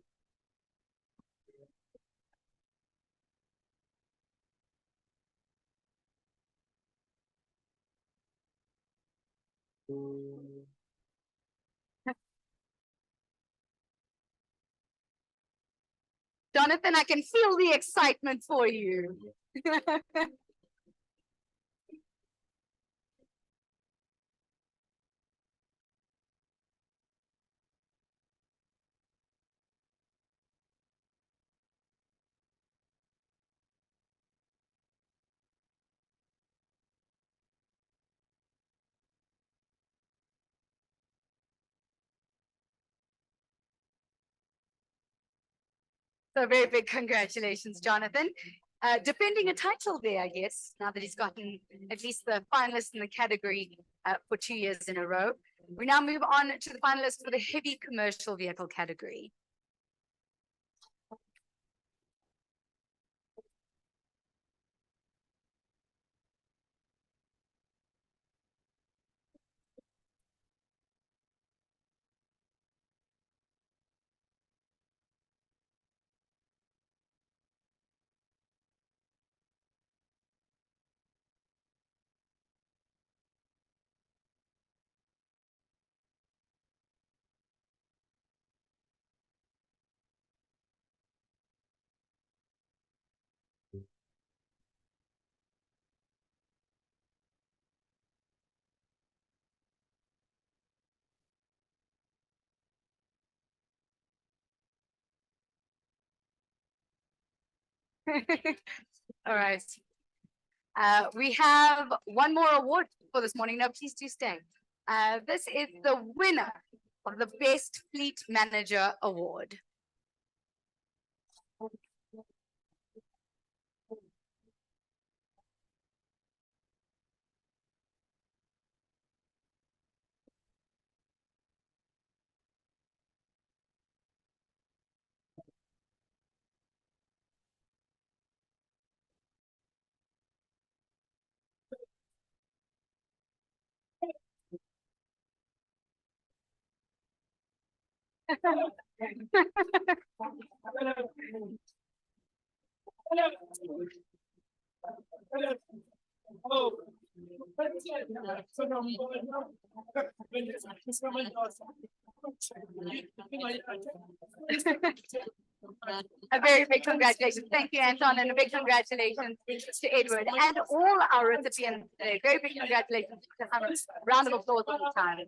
Jonathan, I can feel the excitement for you. So very big congratulations, Jonathan. Defending a title there, I guess, now that he's gotten at least the finalist in the category for 2 years in a row. We now move on to the finalists for the heavy commercial vehicle category. All right. We have one more award for this morning. No, please do stay. This is the winner of the Best Fleet Manager Award. A very big congratulations. Thank you, Anton, and a big congratulations to Edward and all our recipients today. Very big congratulations. Round of applause all the time.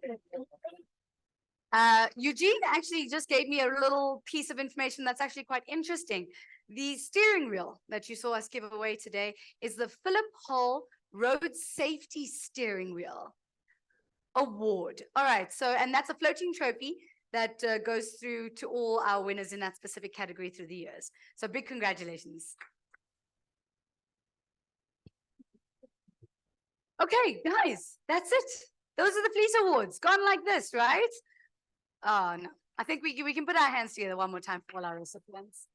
Eugene actually just gave me a little piece of information that's actually quite interesting. The steering wheel that you saw us give away today is the Philip Hull Road Safety Steering Wheel Award. All right, so, and that's a floating trophy that goes through to all our winners in that specific category through the years. So big congratulations. Okay, guys, that's it. Those are the Fleece Awards, gone like this, right? Oh, no. I think we can put our hands together one more time for all our recipients.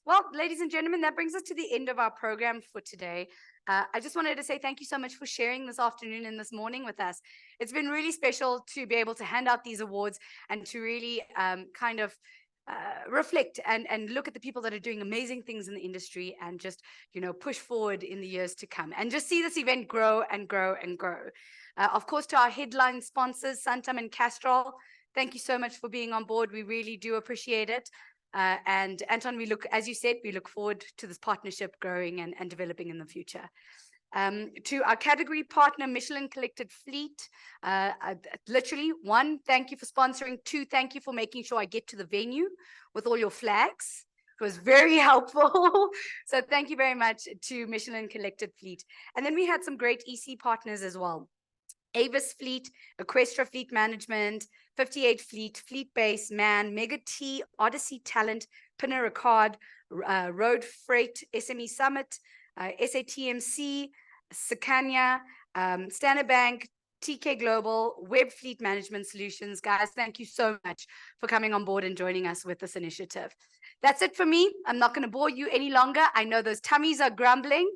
Well, ladies and gentlemen, that brings us to the end of our program for today. I just wanted to say thank you so much for sharing this afternoon and this morning with us. It's been really special to be able to hand out these awards and to really kind of reflect and look at the people that are doing amazing things in the industry and just, you know, push forward in the years to come and just see this event grow and grow and grow. Of course, to our headline sponsors, Santam and Castrol, thank you so much for being on board. We really do appreciate it. And Anton, as you said, we look forward to this partnership growing and developing in the future. To our category partner, Michelin Collected Fleet, literally, 1, thank you for sponsoring. 2, thank you for making sure I get to the venue with all your flags. It was very helpful. So thank you very much to Michelin Collected Fleet. And then we had some great EC partners as well. Avis Fleet, Equestra Fleet Management, 58 Fleet, Fleet Base, MAN, Mega T, Odyssey Talent, Pinner Ricard, Road Freight, SME Summit, SATMC, Sicania, Standard Bank, TK Global, Web Fleet Management Solutions. Guys, thank you so much for coming on board and joining us with this initiative. That's it for me. I'm not going to bore you any longer. I know those tummies are grumbling.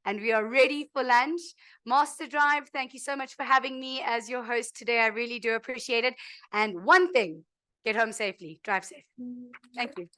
And we are ready for lunch. MasterDrive, thank you so much for having me as your host today. I really do appreciate it. And one thing, get home safely, drive safe. Thank you.